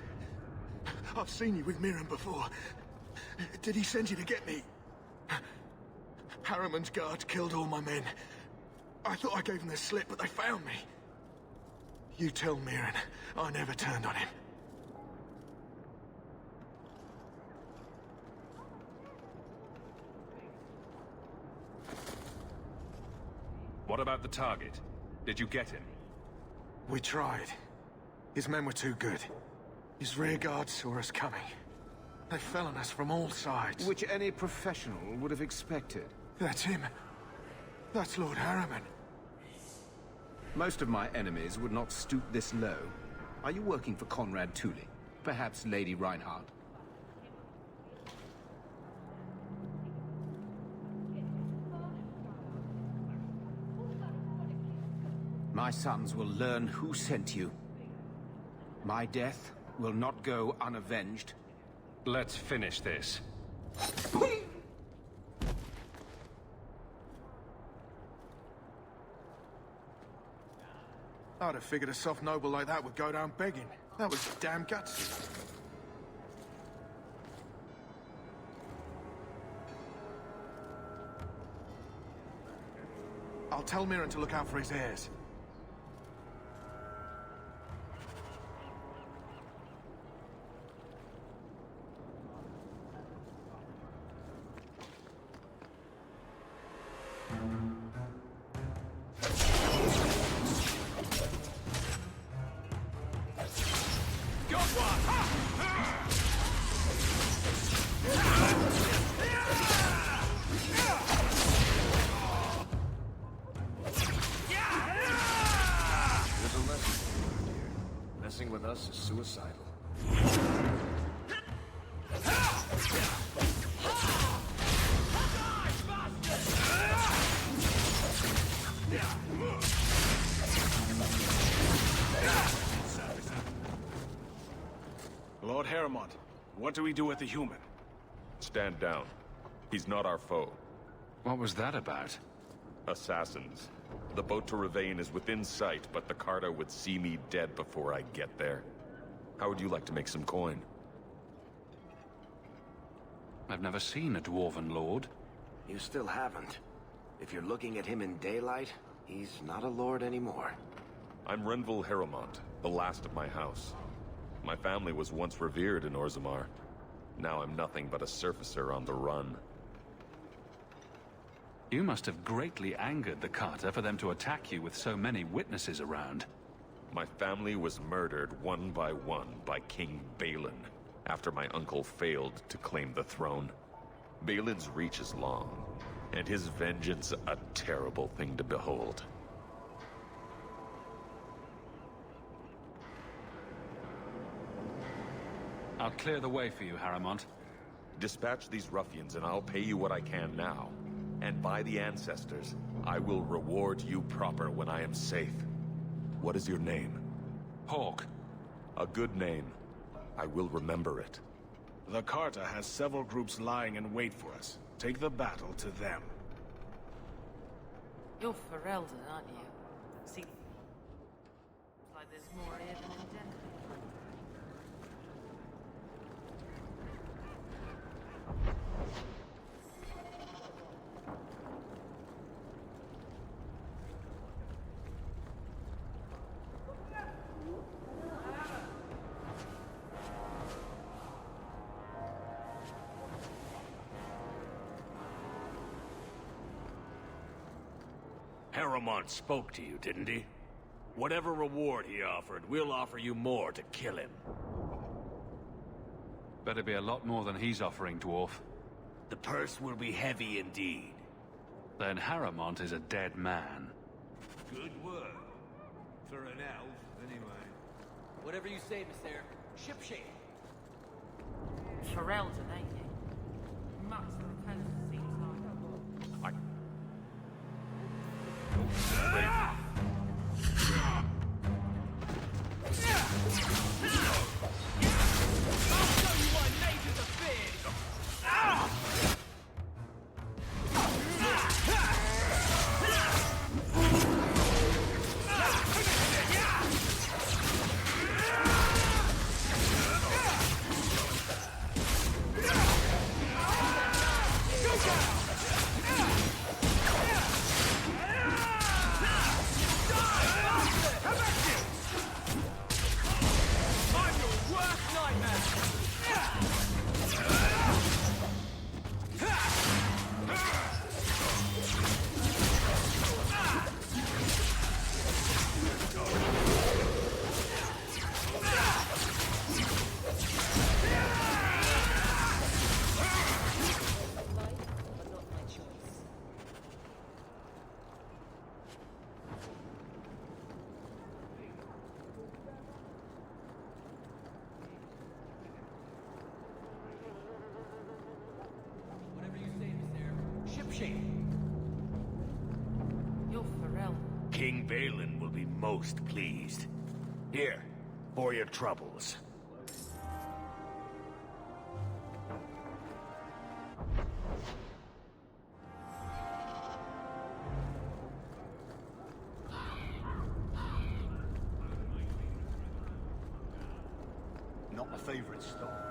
I've seen you with Mirren before. Did he send you to get me? Harriman's guards killed all my men. I thought I gave them the slip, but they found me. You tell Mirren I never turned on him. What about the target? Did you get him? We tried. His men were too good. His rear guard saw us coming. They fell on us from all sides. Which any professional would have expected. That's him. That's Lord Harriman. Most of my enemies would not stoop this low. Are you working for Conrad Tully? Perhaps Lady Reinhardt? My sons will learn who sent you. My death will not go unavenged. Let's finish this. I'd have figured a soft noble like that would go down begging. That was damn gutsy. I'll tell Mirren to look out for his heirs. Messing with us is suicidal. Lord Harriman, what do we do with the human? Stand down. He's not our foe. What was that about? Assassins. The boat to Ravane is within sight, but the Carter would see me dead before I get there. How would you like to make some coin? I've never seen a Dwarven Lord. You still haven't. If you're looking at him in daylight, he's not a lord anymore. I'm Renville Harrimont, the last of my house. My family was once revered in Orzammar. Now I'm nothing but a surfacer on the run. You must have greatly angered the Carter for them to attack you with so many witnesses around. My family was murdered one by King Balin, after my uncle failed to claim the throne. Balin's reach is long, and his vengeance a terrible thing to behold. I'll clear the way for you, Harrimont. Dispatch these ruffians and I'll pay you what I can now. And by the ancestors, I will reward you proper when I am safe. What is your name? Hawk. A good name. I will remember it. The Carter has several groups lying in wait for us. Take the battle to them. You're Ferelden, aren't you? See, like there's more here than in Denver. Harrimont spoke to you, didn't he? Whatever reward he offered, we'll offer you more to kill him. Better be a lot more than he's offering, Dwarf. The purse will be heavy indeed. Then Harrimont is a dead man. Good work. For an elf, anyway. Whatever you say, Miss Air. Shipshape. Ferelden, ain't you? Much of the coast seems like. King Balin will be most pleased. Here, for your troubles. Not my favorite stop.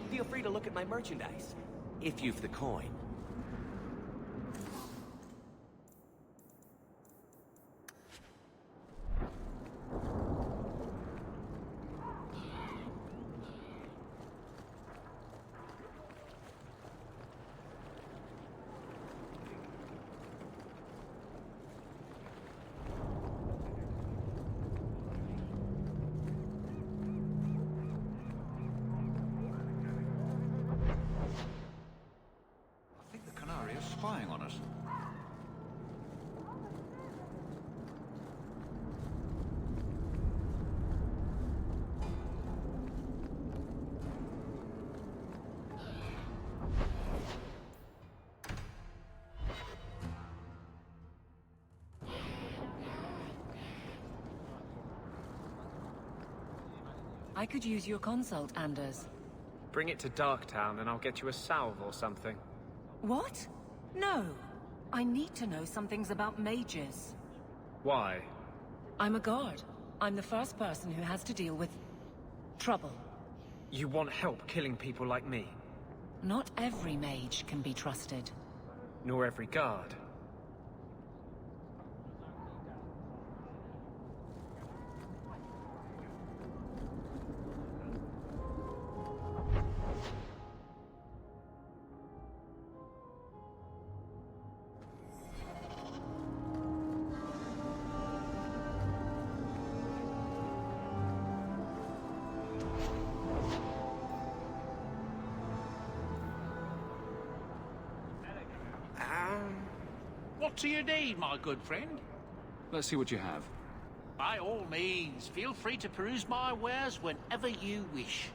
Feel free to look at my merchandise, if you've the coin. Spying on us. I could use your consult, Anders. Bring it to Darktown and I'll get you a salve or something. What? No. I need to know some things about mages. Why? I'm a guard. I'm the first person who has to deal with trouble. You want help killing people like me? Not every mage can be trusted. Nor every guard. What do you need, my good friend? Let's see what you have. By all means, feel free to peruse my wares whenever you wish.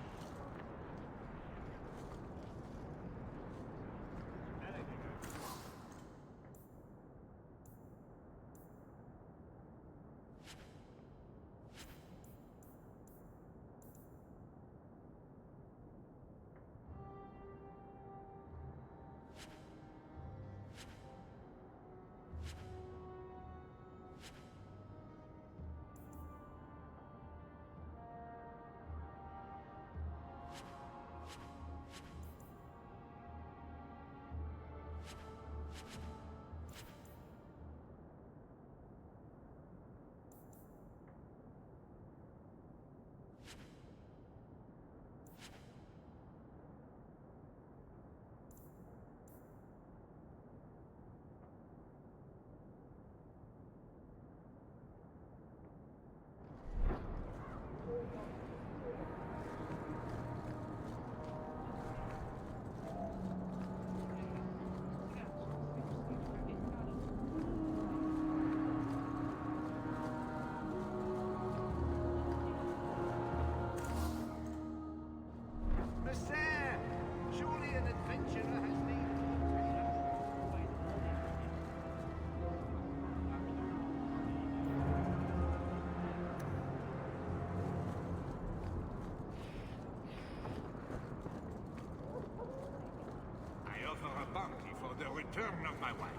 Return of my wife.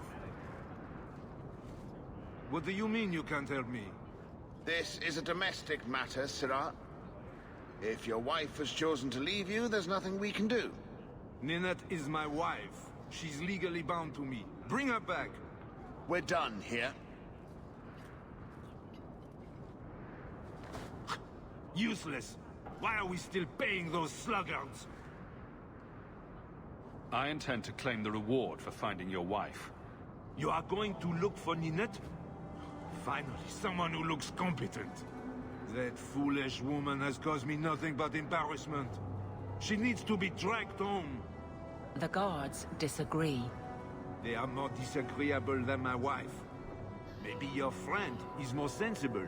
What do you mean you can't help me? This is a domestic matter, Sirrah. If your wife has chosen to leave you, there's nothing we can do. Ninette is my wife. She's legally bound to me. Bring her back. We're done here. Useless. Why are we still paying those sluggards? I intend to claim the reward for finding your wife. You are going to look for Ninette? Finally, someone who looks competent. That foolish woman has caused me nothing but embarrassment. She needs to be dragged home. The guards disagree. They are more disagreeable than my wife. Maybe your friend is more sensible.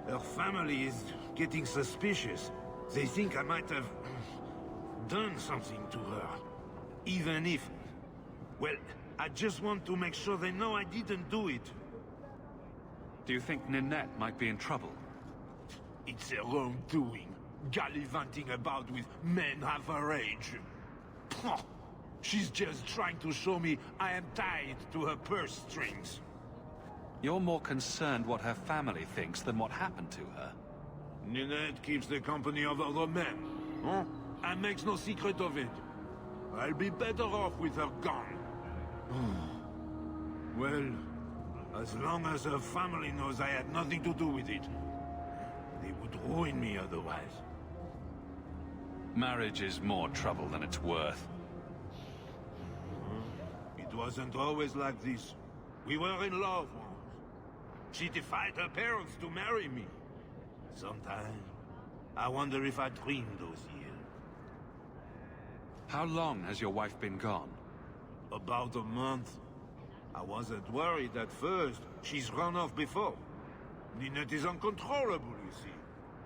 Her family is getting suspicious. They think I might have done something to her. Even if... Well, I just want to make sure they know I didn't do it. Do you think Ninette might be in trouble? It's her own doing. Gallivanting about with men half her age. Pah! She's just trying to show me I am tied to her purse strings. You're more concerned what her family thinks than what happened to her. Ninette keeps the company of other men, huh? And makes no secret of it. I'll be better off with her gone. Well, as long as her family knows I had nothing to do with it, they would ruin me otherwise. Marriage is more trouble than it's worth. It wasn't always like this. We were in love once. She defied her parents to marry me. Sometimes, I wonder if I dreamed those years. How long has your wife been gone? About a month. I wasn't worried at first. She's run off before. Ninette is uncontrollable, you see.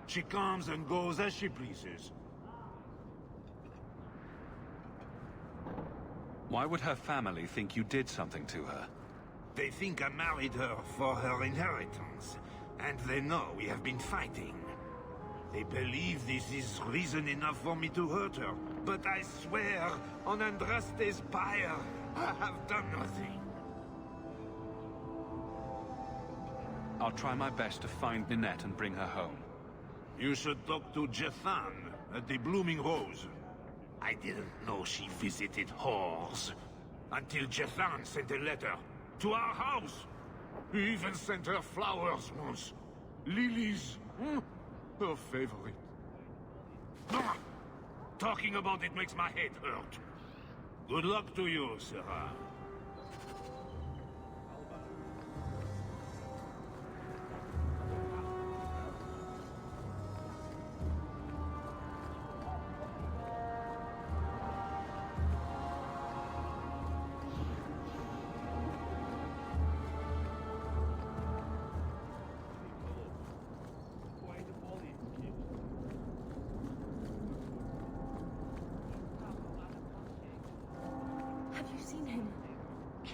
She comes and goes as she pleases. Why would her family think you did something to her? They think I married her for her inheritance. And they know we have been fighting. They believe this is reason enough for me to hurt her. But I swear, on Andraste's pyre, I have done nothing. I'll try my best to find Ninette and bring her home. You should talk to Jethan at the Blooming Rose. I didn't know she visited whores. Until Jethan sent a letter to our house. He even sent her flowers once. Lilies. Her favorite. Talking about it makes my head hurt. Good luck to you, Sarah.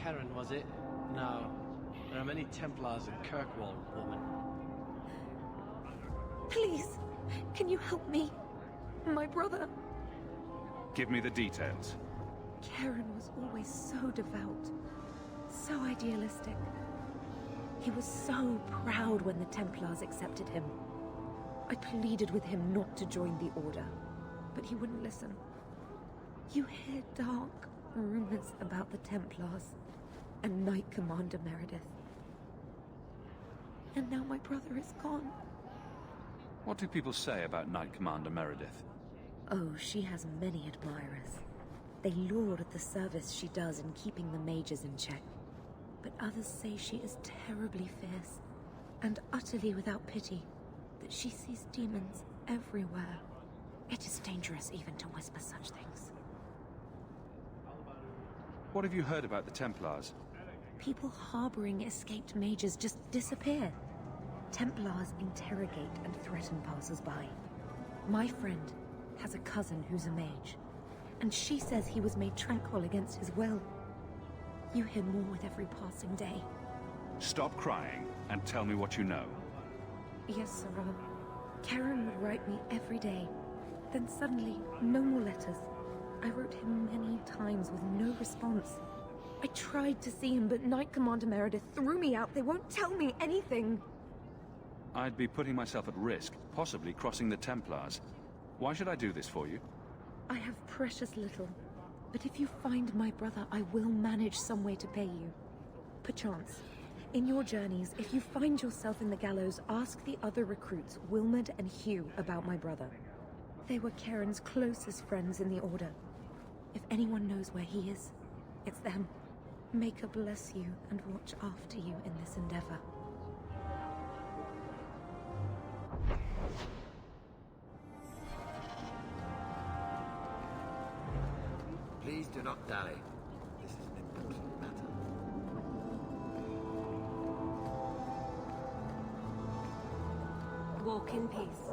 Karen, was it? No. There are many Templars in Kirkwall, woman. Please, can you help me? My brother. Give me the details. Karen was always so devout, so idealistic. He was so proud when the Templars accepted him. I pleaded with him not to join the Order, but he wouldn't listen. You hear dark rumors about the Templars and Knight Commander Meredith. And now my brother is gone. What do people say about Knight Commander Meredith? Oh, she has many admirers. They laud at the service she does in keeping the mages in check. But others say she is terribly fierce and utterly without pity, that she sees demons everywhere. It is dangerous even to whisper such things. What have you heard about the Templars? People harboring escaped mages just disappear. Templars interrogate and threaten passers-by. My friend has a cousin who's a mage, and she says he was made tranquil against his will. You hear more with every passing day. Stop crying and tell me what you know. Yes, Sarah. Karen would write me every day. Then suddenly, no more letters. I wrote him many times with no response. I tried to see him, but Knight Commander Meredith threw me out. They won't tell me anything. I'd be putting myself at risk, possibly crossing the Templars. Why should I do this for you? I have precious little. But if you find my brother, I will manage some way to pay you. Perchance, in your journeys, if you find yourself in the gallows, ask the other recruits, Wilmerd and Hugh, about my brother. They were Karen's closest friends in the Order. If anyone knows where he is, it's them. May God bless you and watch after you in this endeavor. Please do not dally. This is an important matter. Walk in peace.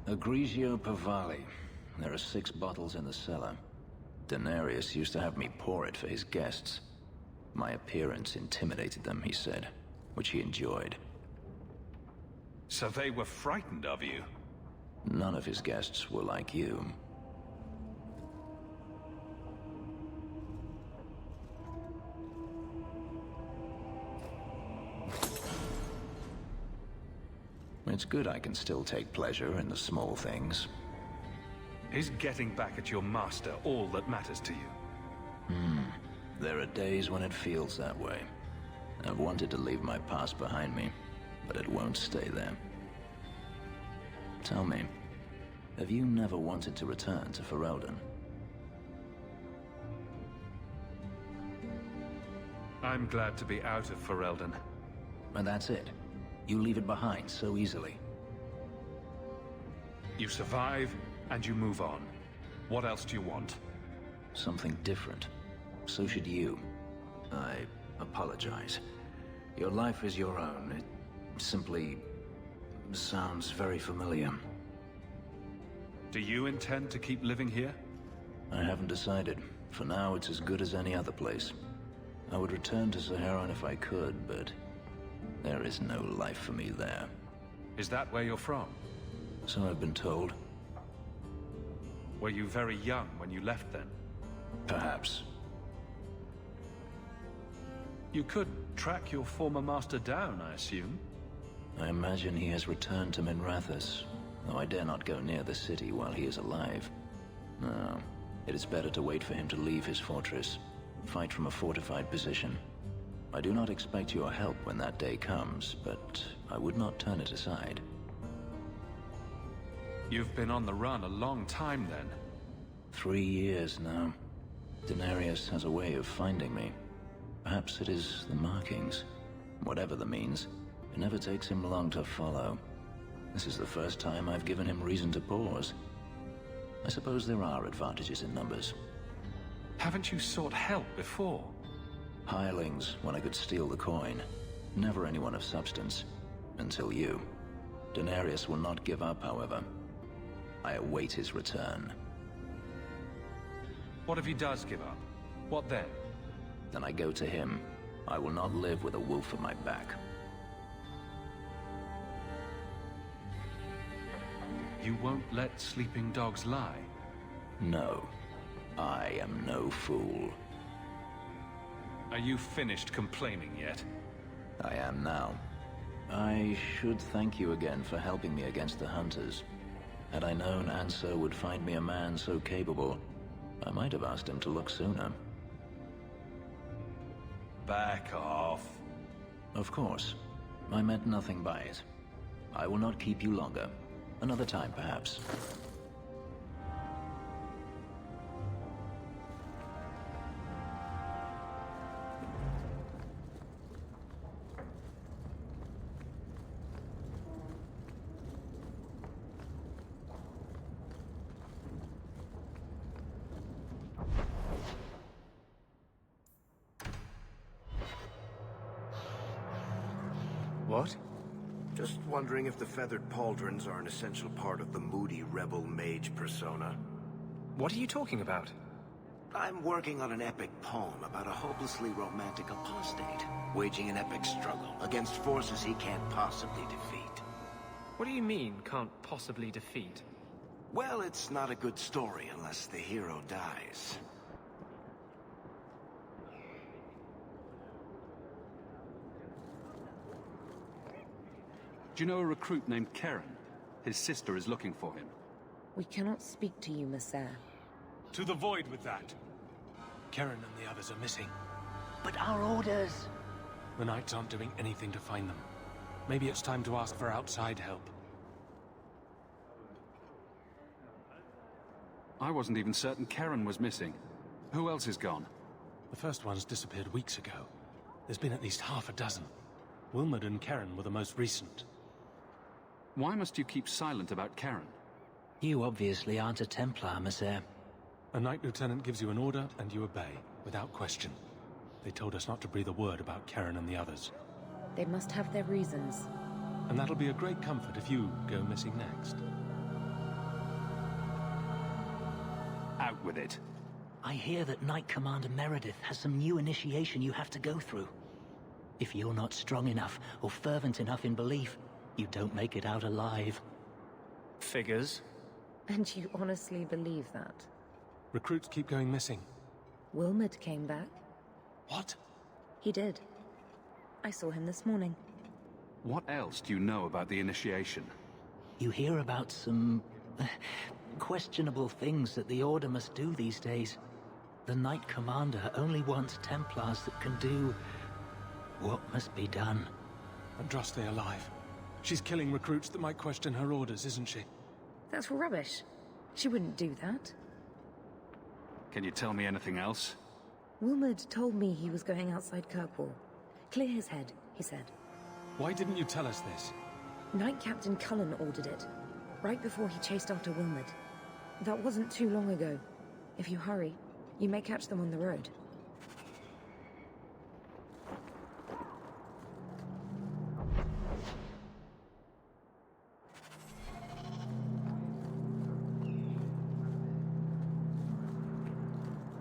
A Grigio Pavali. There are 6 bottles in the cellar. Denarius used to have me pour it for his guests. My appearance intimidated them, he said, which he enjoyed. So they were frightened of you? None of his guests were like you. It's good I can still take pleasure in the small things. Is getting back at your master all that matters to you? There are days when it feels that way. I've wanted to leave my past behind me, but it won't stay there. Tell me, have you never wanted to return to Ferelden? I'm glad to be out of Ferelden. And that's it. You leave it behind so easily. You survive, and you move on. What else do you want? Something different. So should you. I apologize. Your life is your own. It simply sounds very familiar. Do you intend to keep living here? I haven't decided. For now, it's as good as any other place. I would return to Saharan if I could, but there is no life for me there. Is that where you're from? So I've been told. Were you very young when you left then? Perhaps. You could track your former master down, I assume? I imagine he has returned to Minrathous, though I dare not go near the city while he is alive. No, it is better to wait for him to leave his fortress, fight from a fortified position. I do not expect your help when that day comes, but I would not turn it aside. You've been on the run a long time then. 3 years now. Denarius has a way of finding me. Perhaps it is the markings. Whatever the means, it never takes him long to follow. This is the first time I've given him reason to pause. I suppose there are advantages in numbers. Haven't you sought help before? Hirelings, when I could steal the coin. Never anyone of substance. Until you. Denarius will not give up, however. I await his return. What if he does give up? What then? Then I go to him. I will not live with a wolf at my back. You won't let sleeping dogs lie? No. I am no fool. Are you finished complaining yet? I am now. I should thank you again for helping me against the hunters. Had I known Anso would find me a man so capable, I might have asked him to look sooner. Back off. Of course. I meant nothing by it. I will not keep you longer. Another time, perhaps. What? Just wondering if the feathered pauldrons are an essential part of the moody rebel mage persona. What are you talking about? I'm working on an epic poem about a hopelessly romantic apostate, waging an epic struggle against forces he can't possibly defeat. What do you mean, can't possibly defeat? Well, it's not a good story unless the hero dies. Do you know a recruit named Karen? His sister is looking for him. We cannot speak to you, Messer. To the void with that. Karen and the others are missing. But our orders... The Knights aren't doing anything to find them. Maybe it's time to ask for outside help. I wasn't even certain Karen was missing. Who else is gone? The first ones disappeared weeks ago. There's been at least half a dozen. Wilmot and Karen were the most recent. Why must you keep silent about Karen? You obviously aren't a Templar, Messer. A Knight Lieutenant gives you an order and you obey, without question. They told us not to breathe a word about Karen and the others. They must have their reasons. And that'll be a great comfort if you go missing next. Out with it. I hear that Knight Commander Meredith has some new initiation you have to go through. If you're not strong enough or fervent enough in belief, you don't make it out alive. Figures. And you honestly believe that? Recruits keep going missing. Wilmot came back. What? He did. I saw him this morning. What else do you know about the initiation? You hear about some... questionable things that the Order must do these days. The Knight Commander only wants Templars that can do... what must be done. Andraste alive. She's killing recruits that might question her orders, isn't she? That's rubbish. She wouldn't do that. Can you tell me anything else? Wilmot told me he was going outside Kirkwall. Clear his head, he said. Why didn't you tell us this? Knight Captain Cullen ordered it, right before he chased after Wilmot. That wasn't too long ago. If you hurry, you may catch them on the road.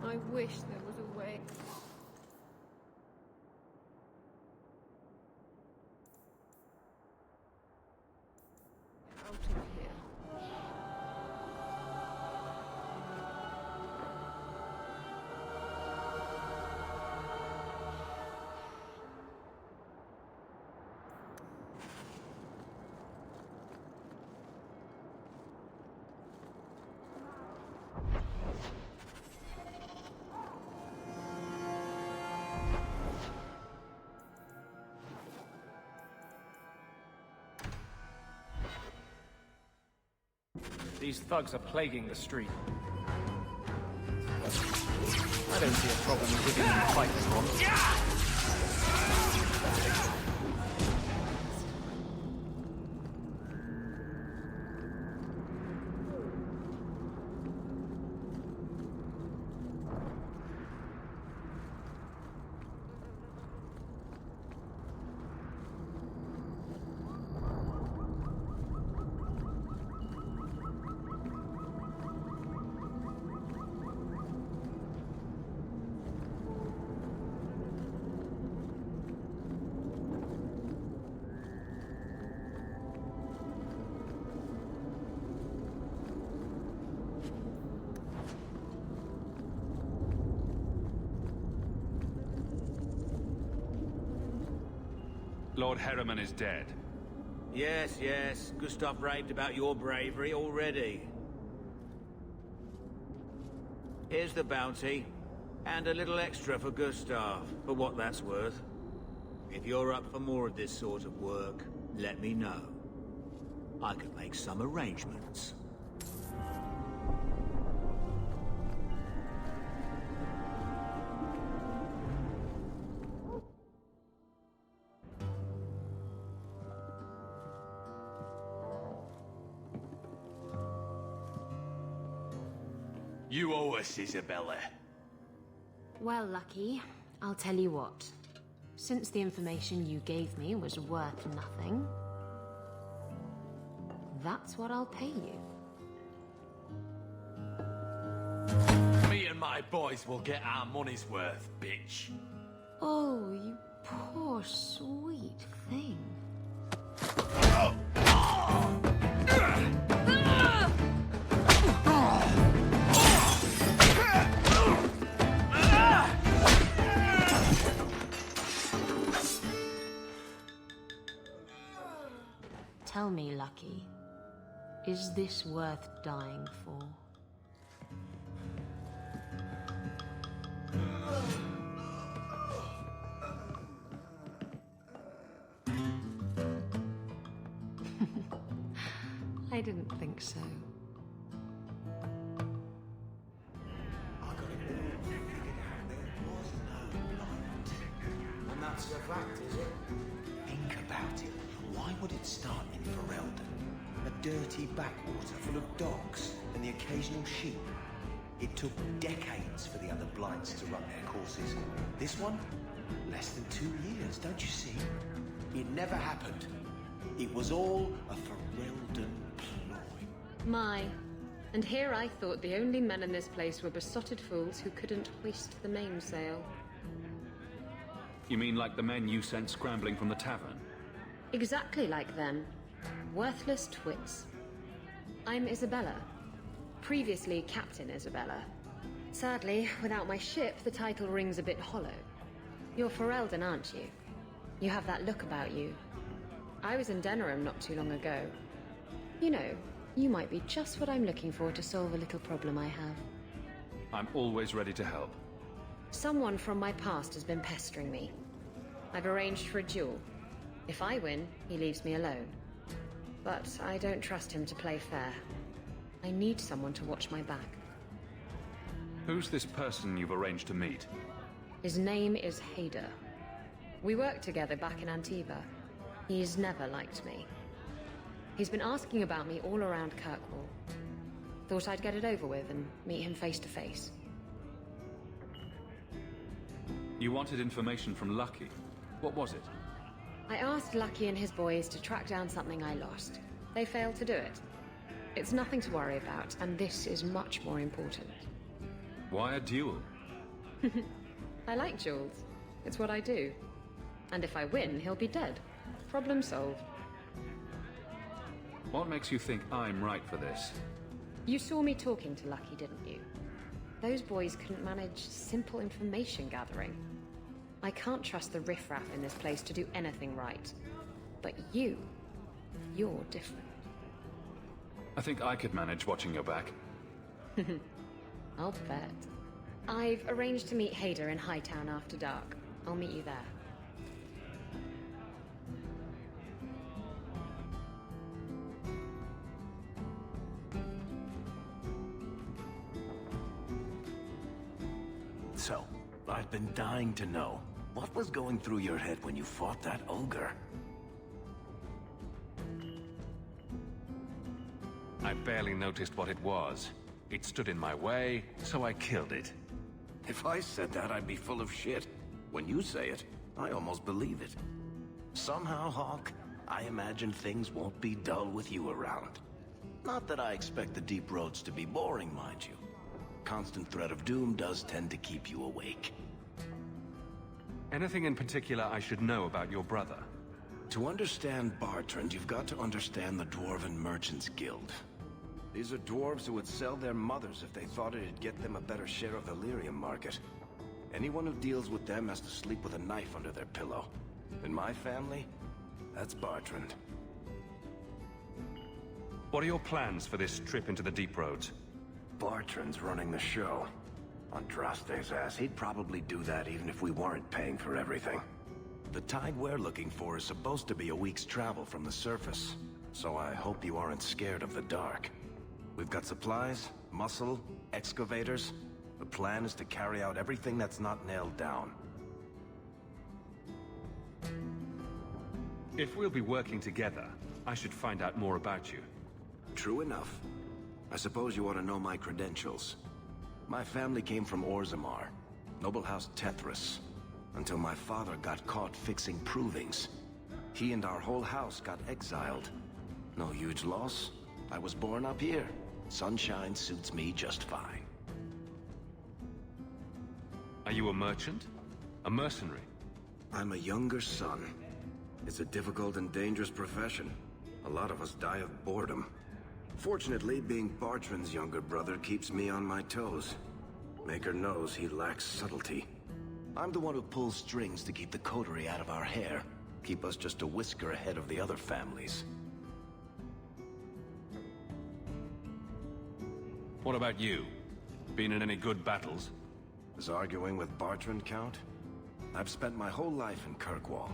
I wish there was a way. Out of here. These thugs are plaguing the street. I don't see a problem with giving them a fight this one. Lord Harriman is dead. Yes, yes. Gustav raved about your bravery already. Here's the bounty. And a little extra for Gustav, for what that's worth. If you're up for more of this sort of work, let me know. I can make some arrangements. You owe us, Isabella. Well, Lucky, I'll tell you what. Since the information you gave me was worth nothing, that's what I'll pay you. Me and my boys will get our money's worth, bitch. Oh, you poor sweet thing. Tell me, Lucky, is this worth dying for? I didn't think so. And that's the fact, is it? Think about it. Why would it start in Ferelden? A dirty backwater full of dogs and the occasional sheep. It took decades for the other Blights to run their courses. This one? Less than 2 years, don't you see? It never happened. It was all a Ferelden ploy. My. And here I thought the only men in this place were besotted fools who couldn't hoist the mainsail. You mean like the men you sent scrambling from the tavern? Exactly like them. Worthless twits. I'm Isabella. Previously Captain Isabella. Sadly, without my ship, the title rings a bit hollow. You're Ferelden, aren't you? You have that look about you. I was in Denerim not too long ago. You know, you might be just what I'm looking for to solve a little problem I have. I'm always ready to help. Someone from my past has been pestering me. I've arranged for a duel. If I win, he leaves me alone. But I don't trust him to play fair. I need someone to watch my back. Who's this person you've arranged to meet? His name is Hader. We worked together back in Antiva. He's never liked me. He's been asking about me all around Kirkwall. Thought I'd get it over with and meet him face to face. You wanted information from Lucky. What was it? I asked Lucky and his boys to track down something I lost. They failed to do it. It's nothing to worry about, and this is much more important. Why a duel? I like duels. It's what I do. And if I win, he'll be dead. Problem solved. What makes you think I'm right for this? You saw me talking to Lucky, didn't you? Those boys couldn't manage simple information gathering. I can't trust the riffraff in this place to do anything right. But you're different. I think I could manage watching your back. I'll bet. I've arranged to meet Hader in Hightown after dark. I'll meet you there. So, I've been dying to know. What was going through your head when you fought that ogre? I barely noticed what it was. It stood in my way, so I killed it. If I said that, I'd be full of shit. When you say it, I almost believe it. Somehow, Hawk, I imagine things won't be dull with you around. Not that I expect the deep roads to be boring, mind you. Constant threat of doom does tend to keep you awake. Anything in particular I should know about your brother? To understand Bartrand, you've got to understand the Dwarven Merchants Guild. These are dwarves who would sell their mothers if they thought it'd get them a better share of the lyrium market. Anyone who deals with them has to sleep with a knife under their pillow. In my family, that's Bartrand. What are your plans for this trip into the deep roads? Bartrand's running the show. Andraste's ass, he'd probably do that even if we weren't paying for everything. The tide we're looking for is supposed to be a week's travel from the surface, so I hope you aren't scared of the dark. We've got supplies, muscle, excavators. The plan is to carry out everything that's not nailed down. If we'll be working together, I should find out more about you. True enough. I suppose you ought to know my credentials. My family came from Orzammar, noble house Tethras, until my father got caught fixing provings. He and our whole house got exiled. No huge loss. I was born up here. Sunshine suits me just fine. Are you a merchant? A mercenary? I'm a younger son. It's a difficult and dangerous profession. A lot of us die of boredom. Fortunately, being Bartrand's younger brother keeps me on my toes. Maker knows he lacks subtlety. I'm the one who pulls strings to keep the coterie out of our hair. Keep us just a whisker ahead of the other families. What about you? Been in any good battles? Does arguing with Bartrand count? I've spent my whole life in Kirkwall.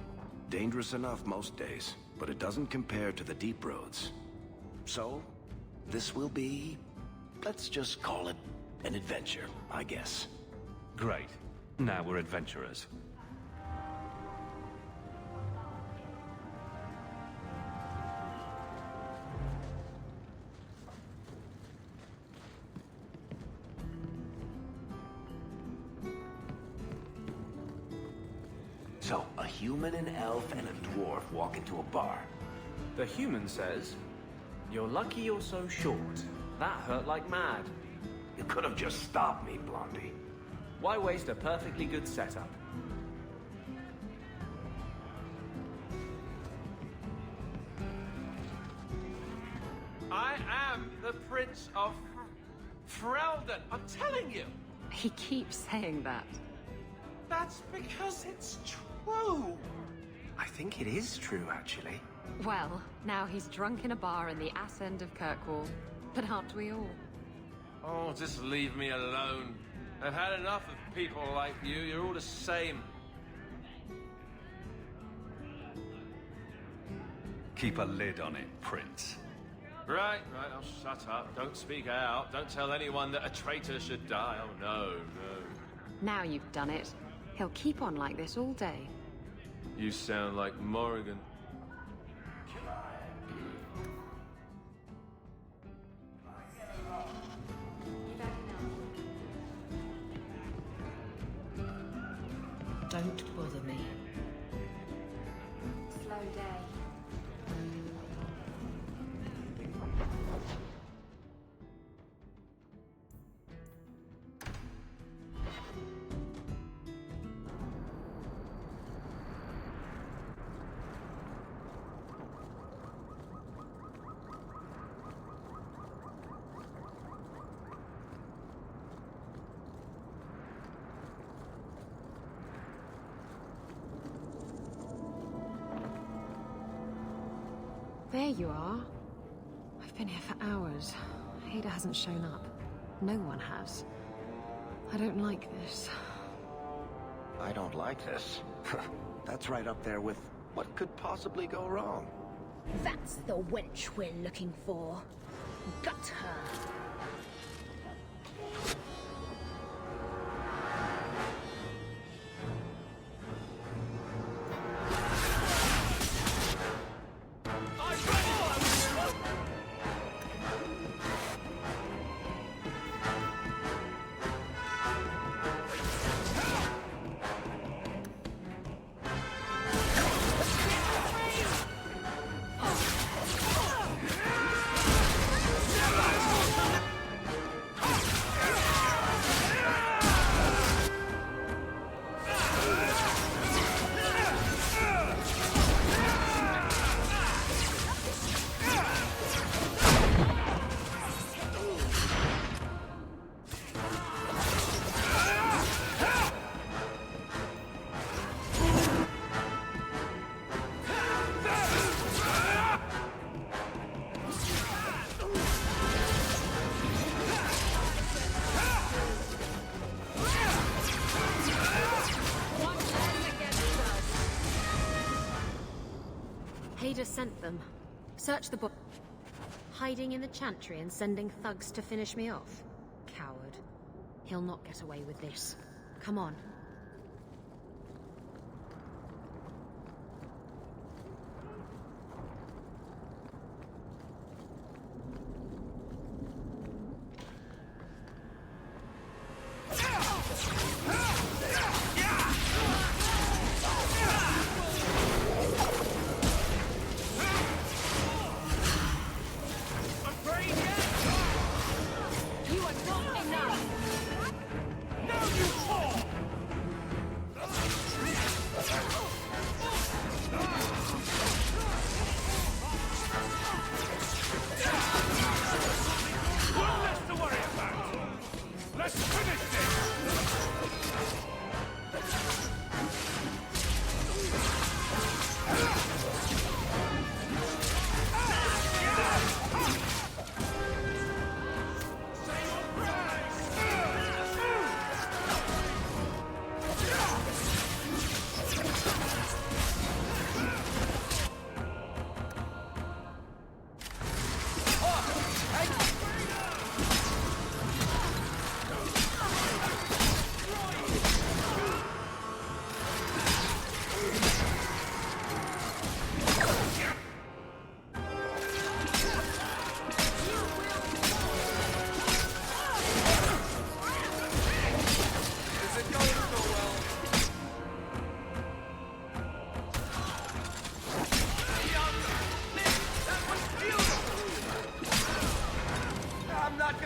Dangerous enough most days, but it doesn't compare to the deep roads. So, this will be... let's just call it an adventure, I guess. Great. Now we're adventurers. So, a human, an elf, and a dwarf walk into a bar. The human says, "You're lucky you're so short. That hurt like mad." You could have just stopped me, Blondie. Why waste a perfectly good setup? I am the Prince of Ferelden. I'm telling you. He keeps saying that. That's because it's true. I think it is true, actually. Well, now he's drunk in a bar in the ass end of Kirkwall. But aren't we all? Oh, just leave me alone. I've had enough of people like you. You're all the same. Keep a lid on it, Prince. Right, I'll shut up. Don't speak out. Don't tell anyone that a traitor should die. Oh, no. Now you've done it. He'll keep on like this all day. You sound like Morrigan. Don't bother me. Slow day. There you are. I've been here for hours. Ada hasn't shown up. No one has. I don't like this. I don't like this. That's right up there with what could possibly go wrong. That's the wench we're looking for. Got her. Ada sent them. Search the book. Hiding in the chantry and sending thugs to finish me off? Coward. He'll not get away with this. Come on. You are not enough! Now you fall!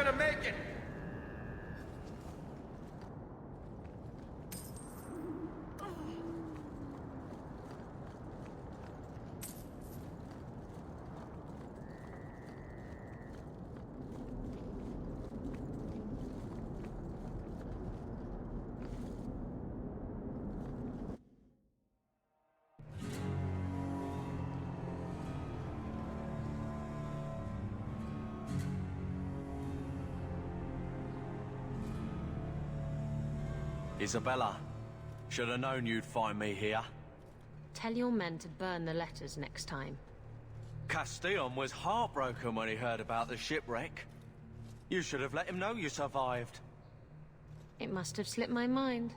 gonna make it! Isabella, should have known you'd find me here. Tell your men to burn the letters next time. Castillon was heartbroken when he heard about the shipwreck. You should have let him know you survived. It must have slipped my mind.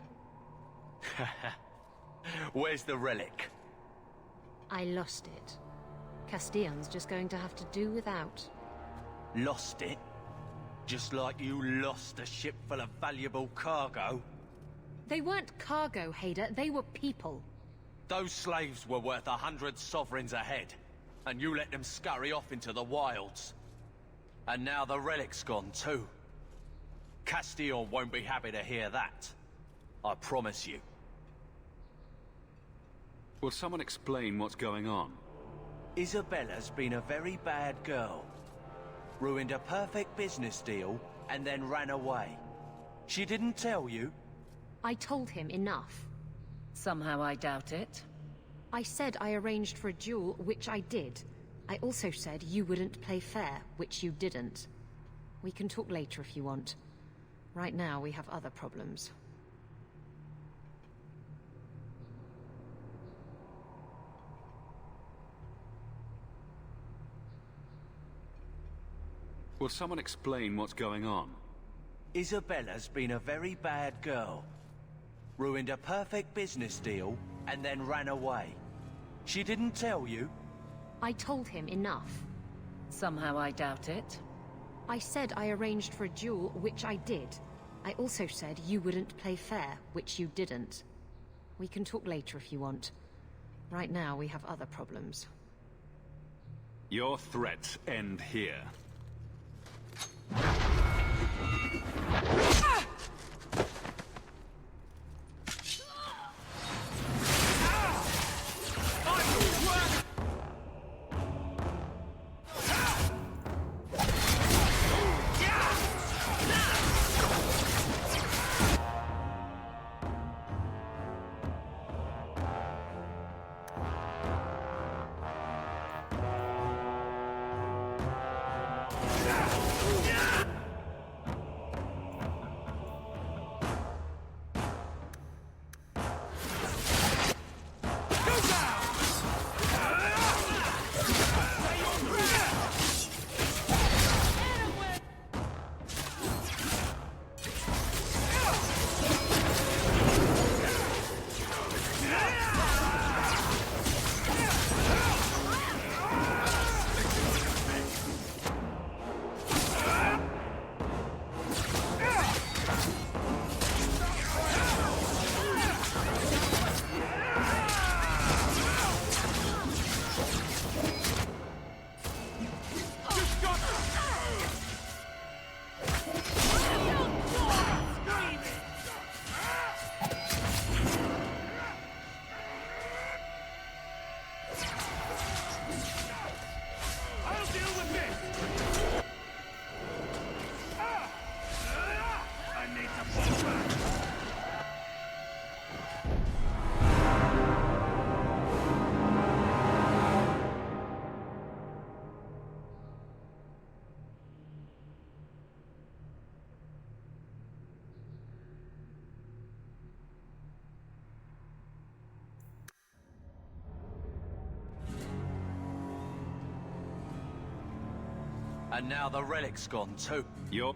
Where's the relic? I lost it. Castillon's just going to have to do without. Lost it? Just like you lost a ship full of valuable cargo? They weren't cargo, Hader. They were people. Those slaves were worth 100 sovereigns a head, and you let them scurry off into the wilds. And now the relic's gone too. Castillon won't be happy to hear that. I promise you. Will someone explain what's going on? Isabella's been a very bad girl. Ruined a perfect business deal, and then ran away. She didn't tell you? I told him enough. Somehow I doubt it. I said I arranged for a duel, which I did. I also said you wouldn't play fair, which you didn't. We can talk later if you want. Right now, we have other problems. Will someone explain what's going on? Isabella's been a very bad girl. Ruined a perfect business deal, and then ran away. She didn't tell you? I told him enough. Somehow I doubt it. I said I arranged for a duel, which I did. I also said you wouldn't play fair, which you didn't. We can talk later if you want. Right now, we have other problems. Your threats end here. And now the relic's gone too. You're...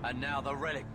And now the relic...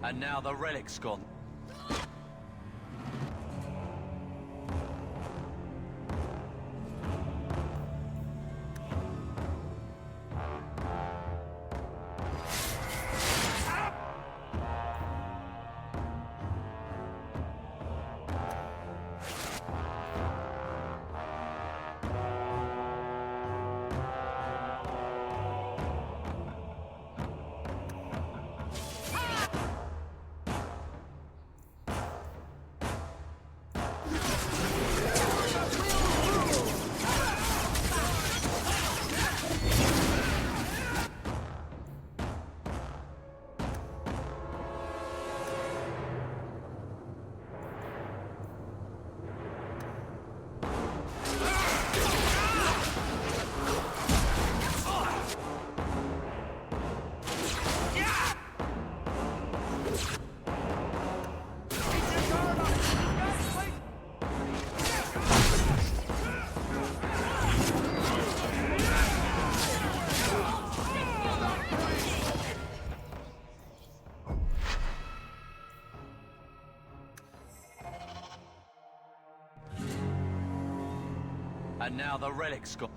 And now the relic's gone. And now the relic's gone.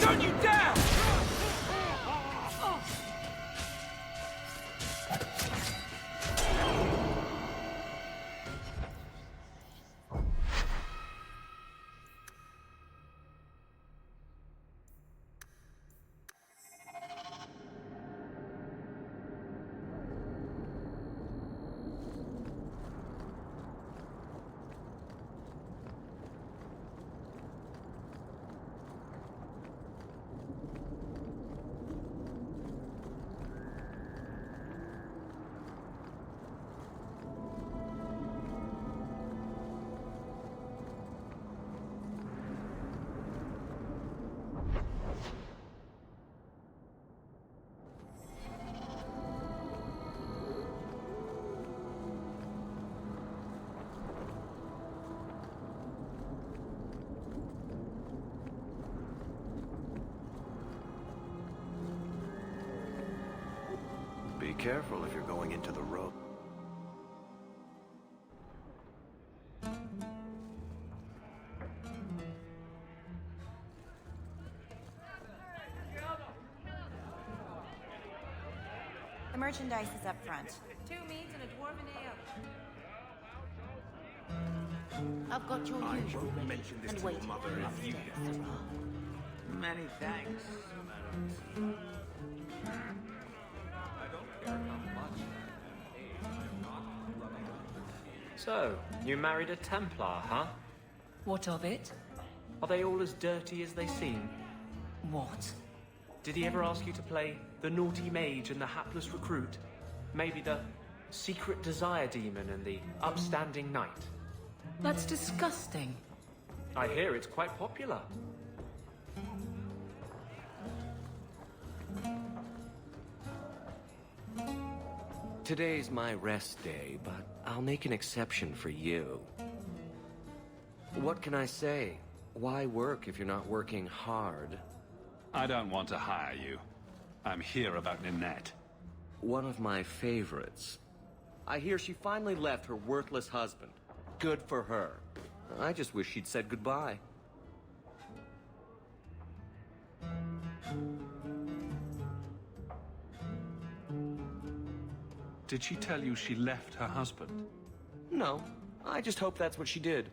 Don't you dare! Be careful if you're going into the road. The merchandise is up front. 2 meats and a dwarven ale. I've got your I usual won't ready mention this and to your waiting mother for if us you upstairs. Many thanks, madam. So, you married a Templar, huh? What of it? Are they all as dirty as they seem? What? Did he ever ask you to play the naughty mage and the hapless recruit? Maybe the secret desire demon and the upstanding knight? That's disgusting. I hear it's quite popular. Today's my rest day, but I'll make an exception for you. What can I say? Why work if you're not working hard? I don't want to hire you. I'm here about Ninette. One of my favorites. I hear she finally left her worthless husband. Good for her. I just wish she'd said goodbye. Did she tell you she left her husband? No, I just hope that's what she did.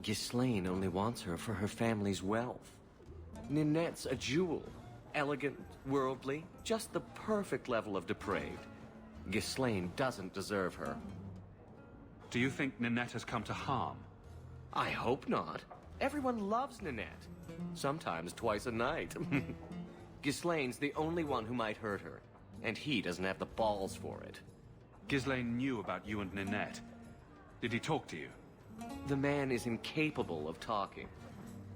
Ghislaine only wants her for her family's wealth. Ninette's a jewel. Elegant, worldly, just the perfect level of depraved. Ghislaine doesn't deserve her. Do you think Ninette has come to harm? I hope not. Everyone loves Ninette. Sometimes twice a night. Ghislaine's the only one who might hurt her, and he doesn't have the balls for it. Ghislaine knew about you and Ninette. Did he talk to you? The man is incapable of talking.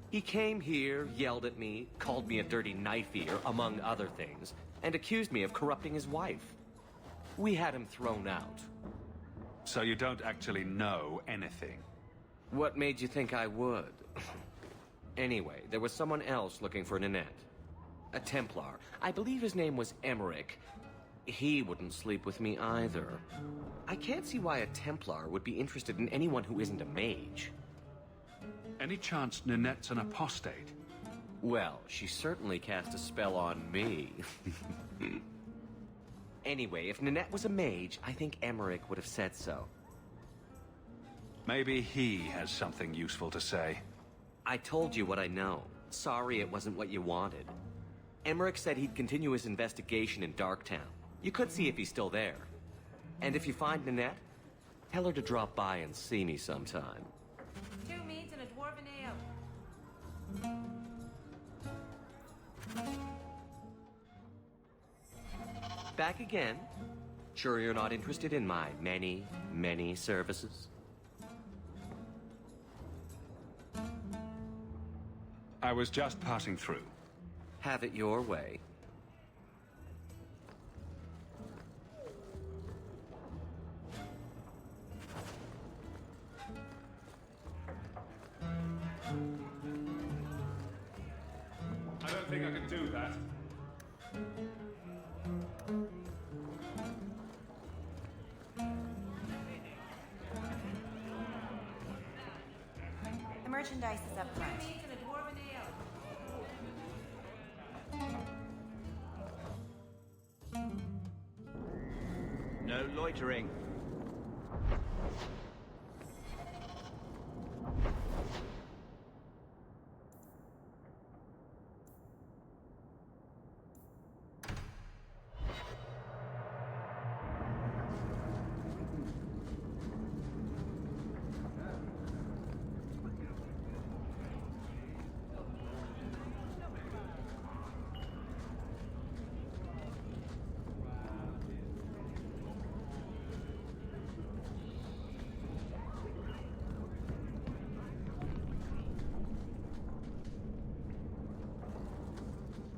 He came here, yelled at me, called me a dirty knife-eater, among other things, and accused me of corrupting his wife. We had him thrown out. So you don't actually know anything? What made you think I would? Anyway, there was someone else looking for Ninette. A Templar. I believe his name was Emmerich. He wouldn't sleep with me either. I can't see why a Templar would be interested in anyone who isn't a mage. Any chance Ninette's an apostate? Well, she certainly cast a spell on me. Anyway, if Ninette was a mage, I think Emmerich would have said so. Maybe he has something useful to say. I told you what I know. Sorry it wasn't what you wanted. Emmerich said he'd continue his investigation in Darktown. You could see if he's still there. And if you find Ninette, tell her to drop by and see me sometime. 2 meats and a dwarven ale. Back again? Sure you're not interested in my many, many services? I was just passing through. Have it your way. I don't think I can do that. The merchandise is up front. loitering.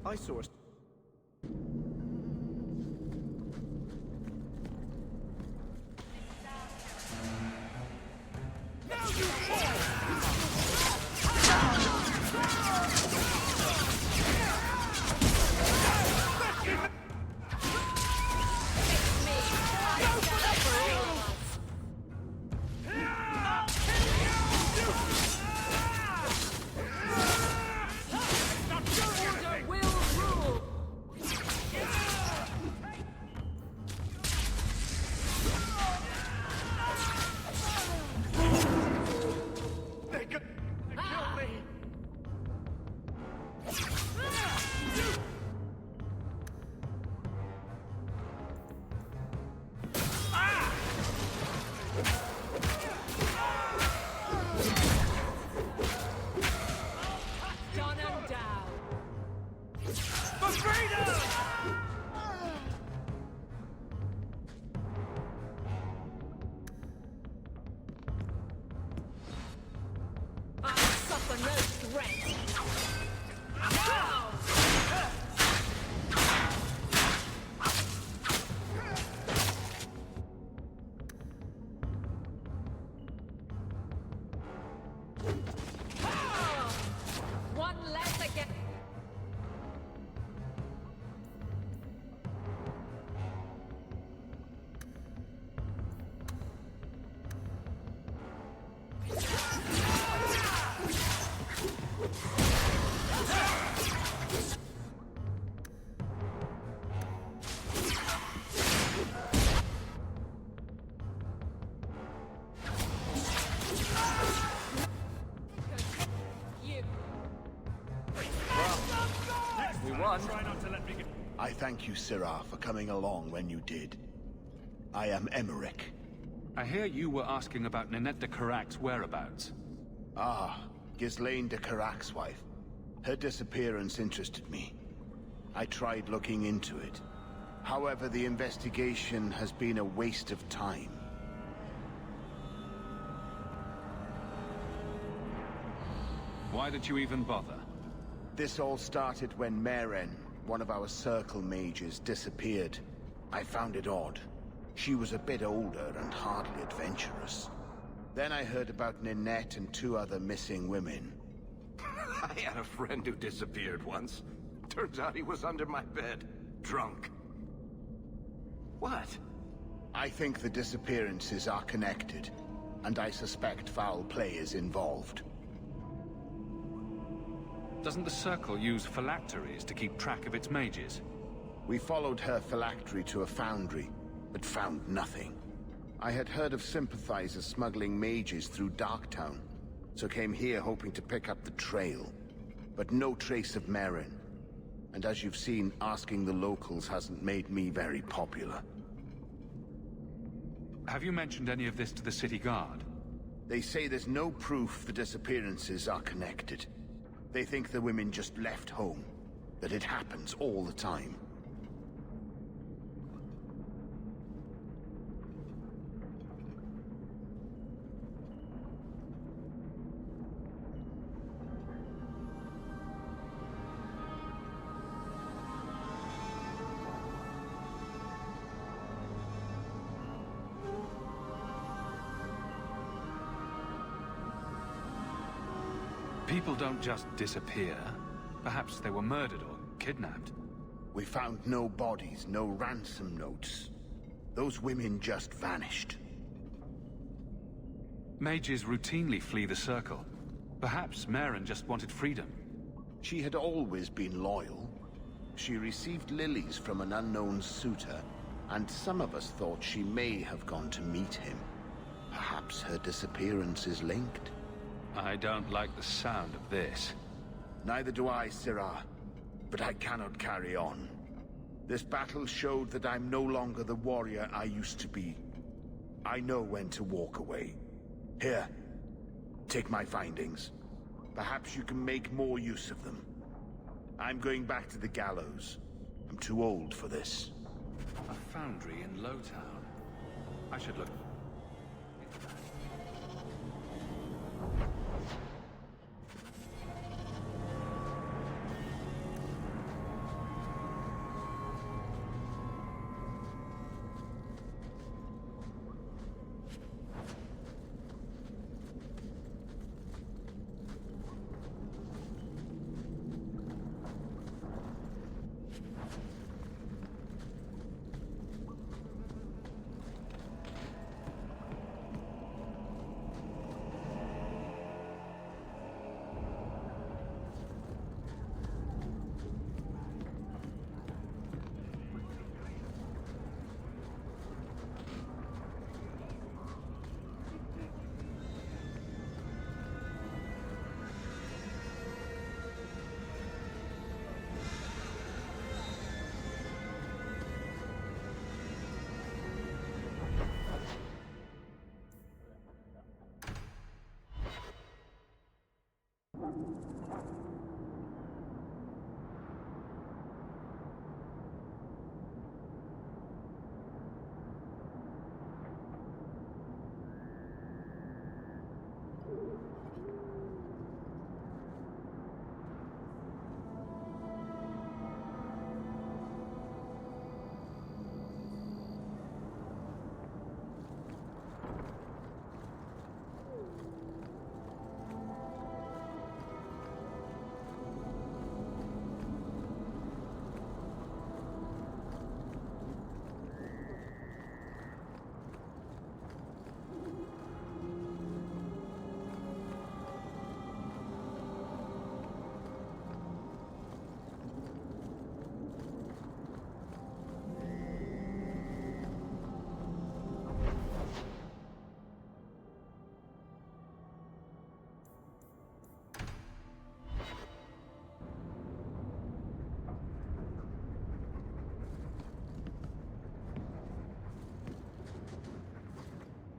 I saw a... I thank you, Sirrah, for coming along when you did. I am Emmerich. I hear you were asking about Ninette de Carac's whereabouts. Ah, Ghislaine de Carac's wife. Her disappearance interested me. I tried looking into it. However, the investigation has been a waste of time. Why did you even bother? This all started when Meren, one of our circle mages, disappeared. I found it odd. She was a bit older and hardly adventurous. Then I heard about Ninette and 2 other missing women. I had a friend who disappeared once. Turns out he was under my bed, drunk. What? I think the disappearances are connected, and I suspect foul play is involved. Doesn't the Circle use phylacteries to keep track of its mages? We followed her phylactery to a foundry, but found nothing. I had heard of sympathizers smuggling mages through Darktown, so came here hoping to pick up the trail. But no trace of Meren. And as you've seen, asking the locals hasn't made me very popular. Have you mentioned any of this to the city guard? They say there's no proof the disappearances are connected. They think the women just left home, that it happens all the time. People don't just disappear. Perhaps they were murdered or kidnapped. We found no bodies, no ransom notes. Those women just vanished. Mages routinely flee the Circle. Perhaps Meren just wanted freedom. She had always been loyal. She received lilies from an unknown suitor, And some of us thought she may have gone to meet him. Perhaps her disappearance is linked. I don't like the sound of this. Neither do I, Sirrah. But I cannot carry on. This battle showed that I'm no longer the warrior I used to be. I know when to walk away. Here, take my findings. Perhaps you can make more use of them. I'm going back to the gallows. I'm too old for this. A foundry in Lowtown. I should look...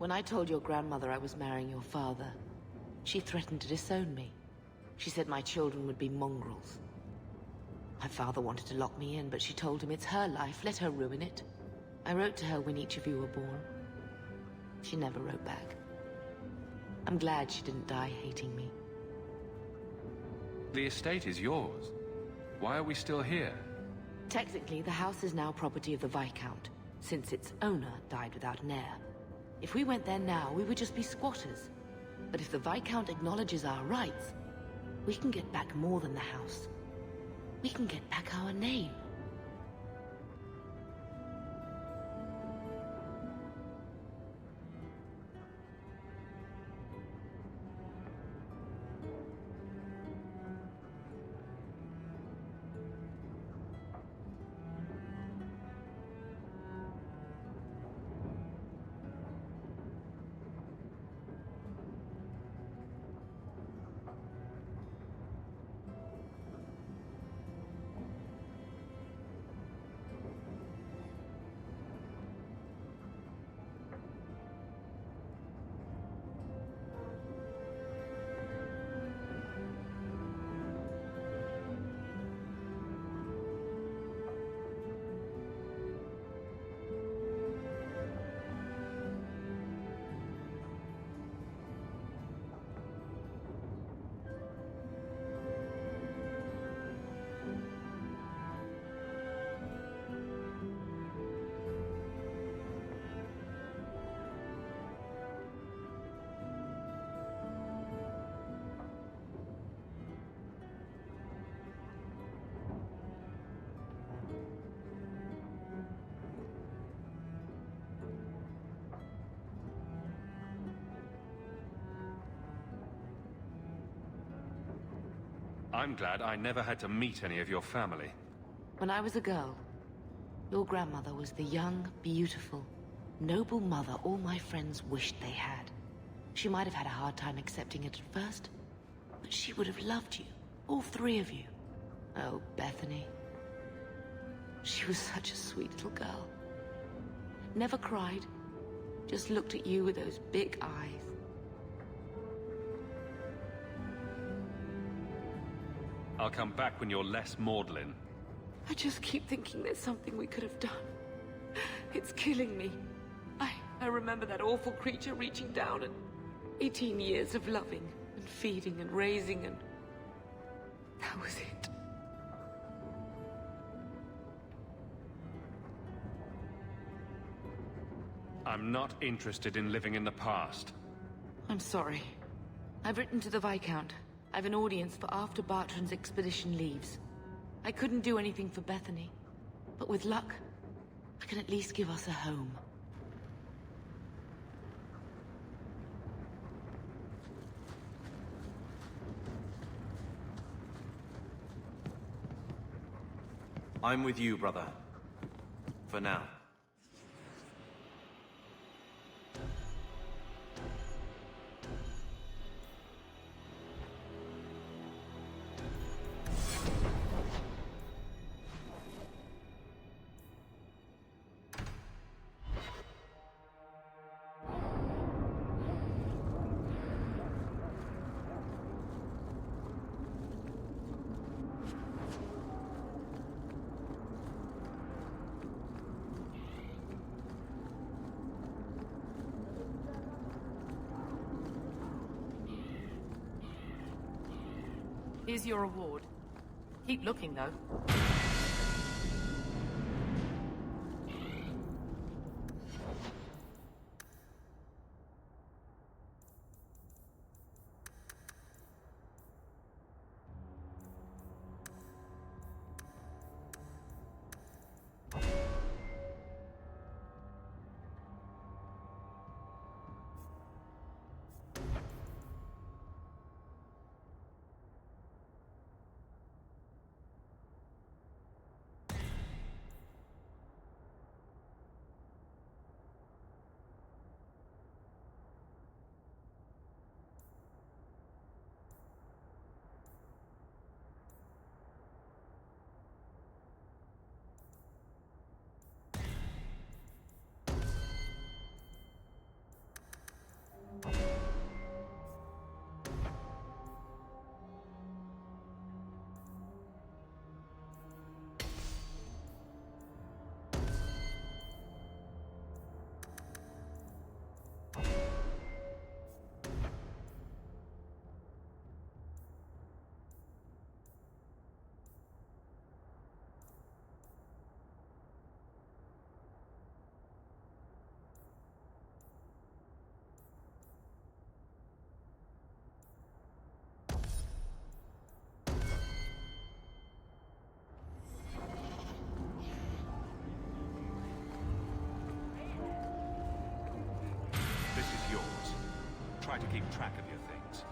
When I told your grandmother I was marrying your father, she threatened to disown me. She said my children would be mongrels. My father wanted to lock me in, but she told him it's her life, let her ruin it. I wrote to her when each of you were born. She never wrote back. I'm glad she didn't die hating me. The estate is yours. Why are we still here? Technically, the house is now property of the Viscount, since its owner died without an heir. If we went there now, we would just be squatters. But if the Viscount acknowledges our rights, we can get back more than the house. We can get back our name. I'm glad I never had to meet any of your family. When I was a girl, Your grandmother was the young, beautiful, noble mother all my friends wished they had. She might have had a hard time accepting it at first, but she would have loved you, all three of you. Oh, Bethany. She was such a sweet little girl. Never cried, just looked at you with those big eyes. I'll come back when you're less maudlin. I just keep thinking there's something we could have done. It's killing me. I remember that awful creature reaching down and 18 years of loving and feeding and raising, and that was it. I'm not interested in living in the past. I'm sorry. I've written to the Viscount. I've an audience for after Bartran's expedition leaves. I couldn't do anything for Bethany, but with luck, I can at least give us a home. I'm with you, brother. For now. Here's your reward. Keep looking, though. This is yours. Try to keep track of your things.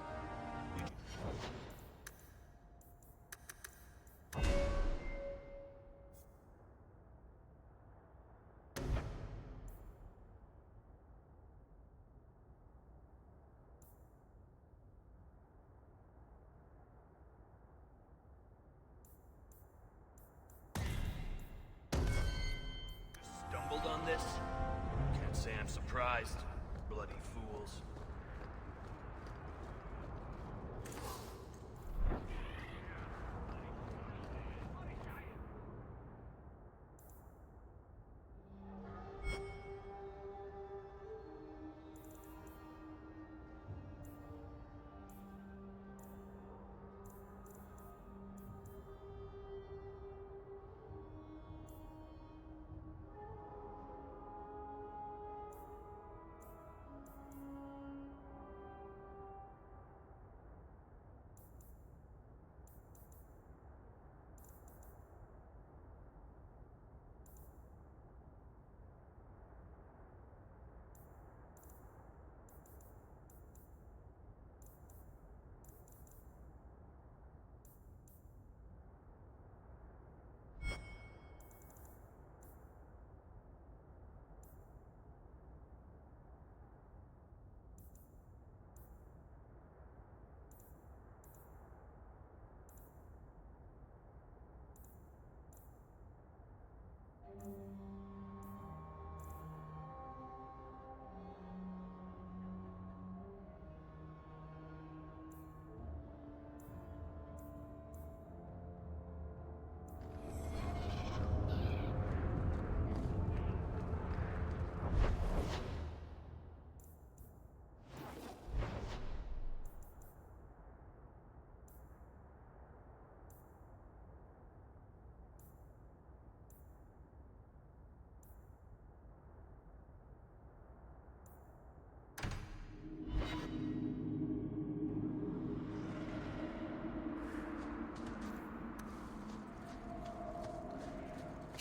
Stumbled on this? Can't say I'm surprised. Bloody fools.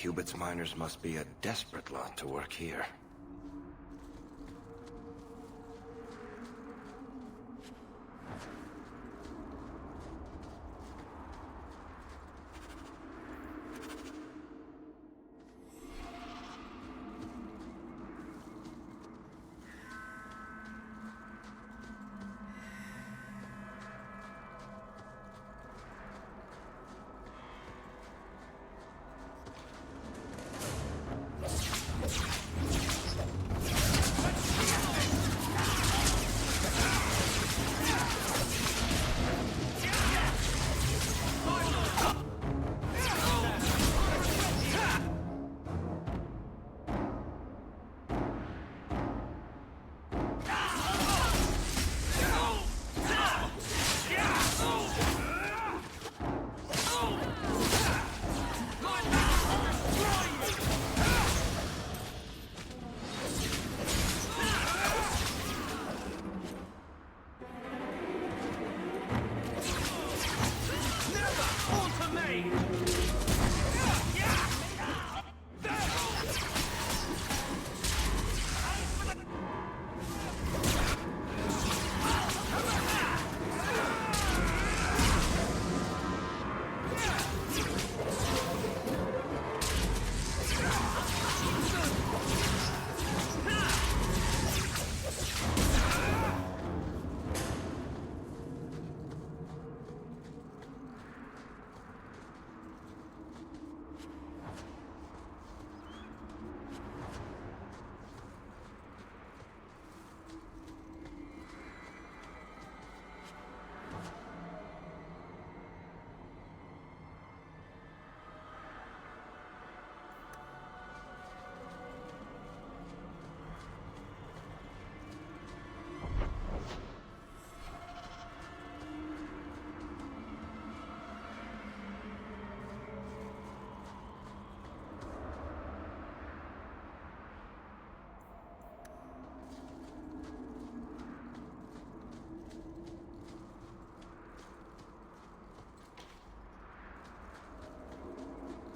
Cubit's miners must be a desperate lot to work here.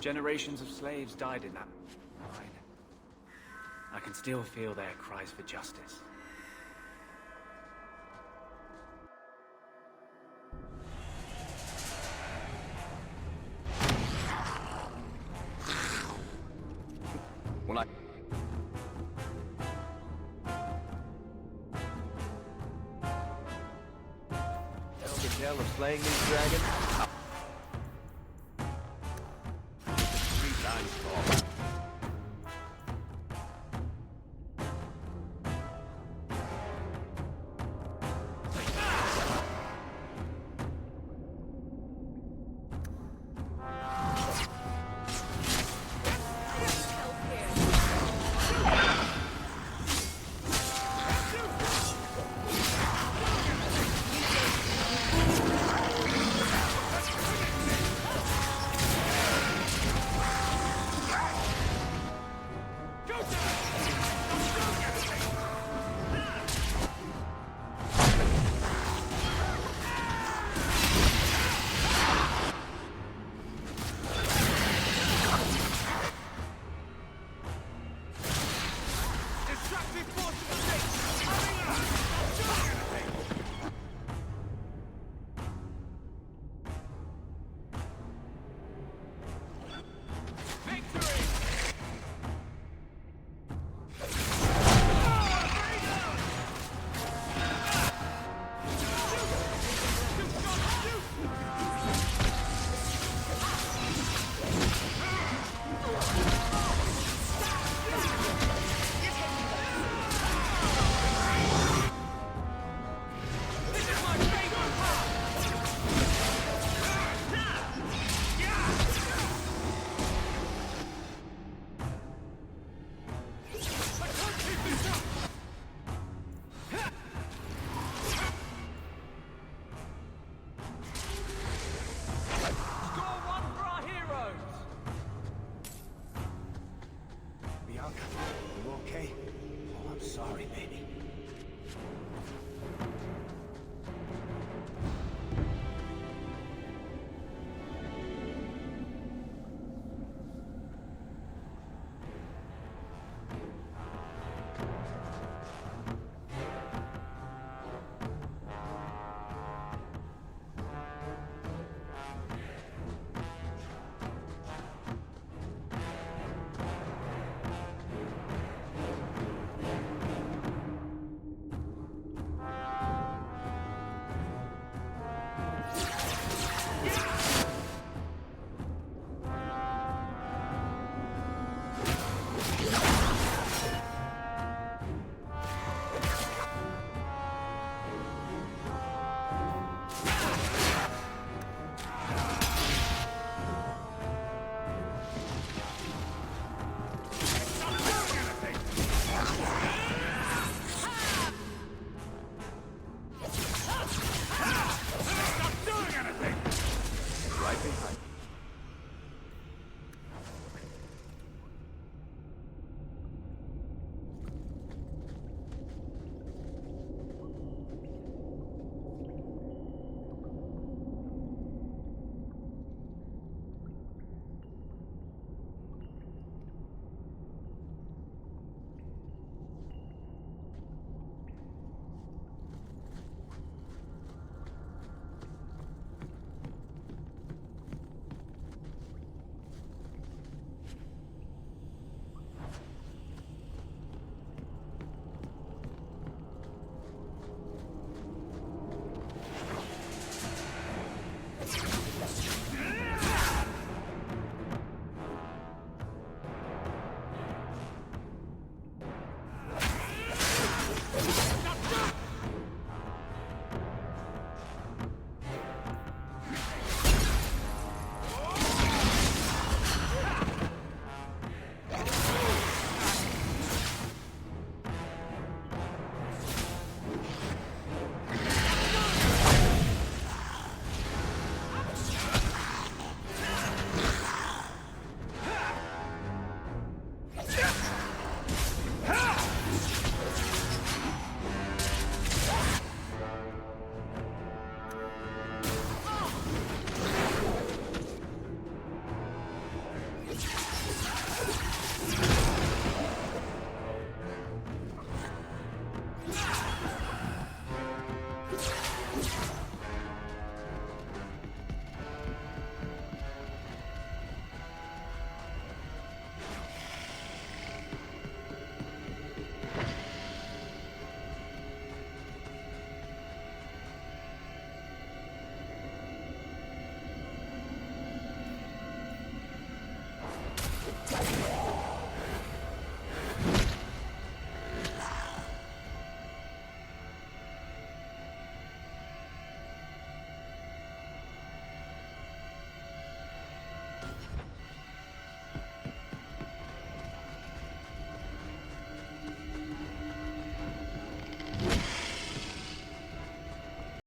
Generations of slaves died in that mine. I can still feel their cries for justice. When I... Tell the tale of slaying these dragons?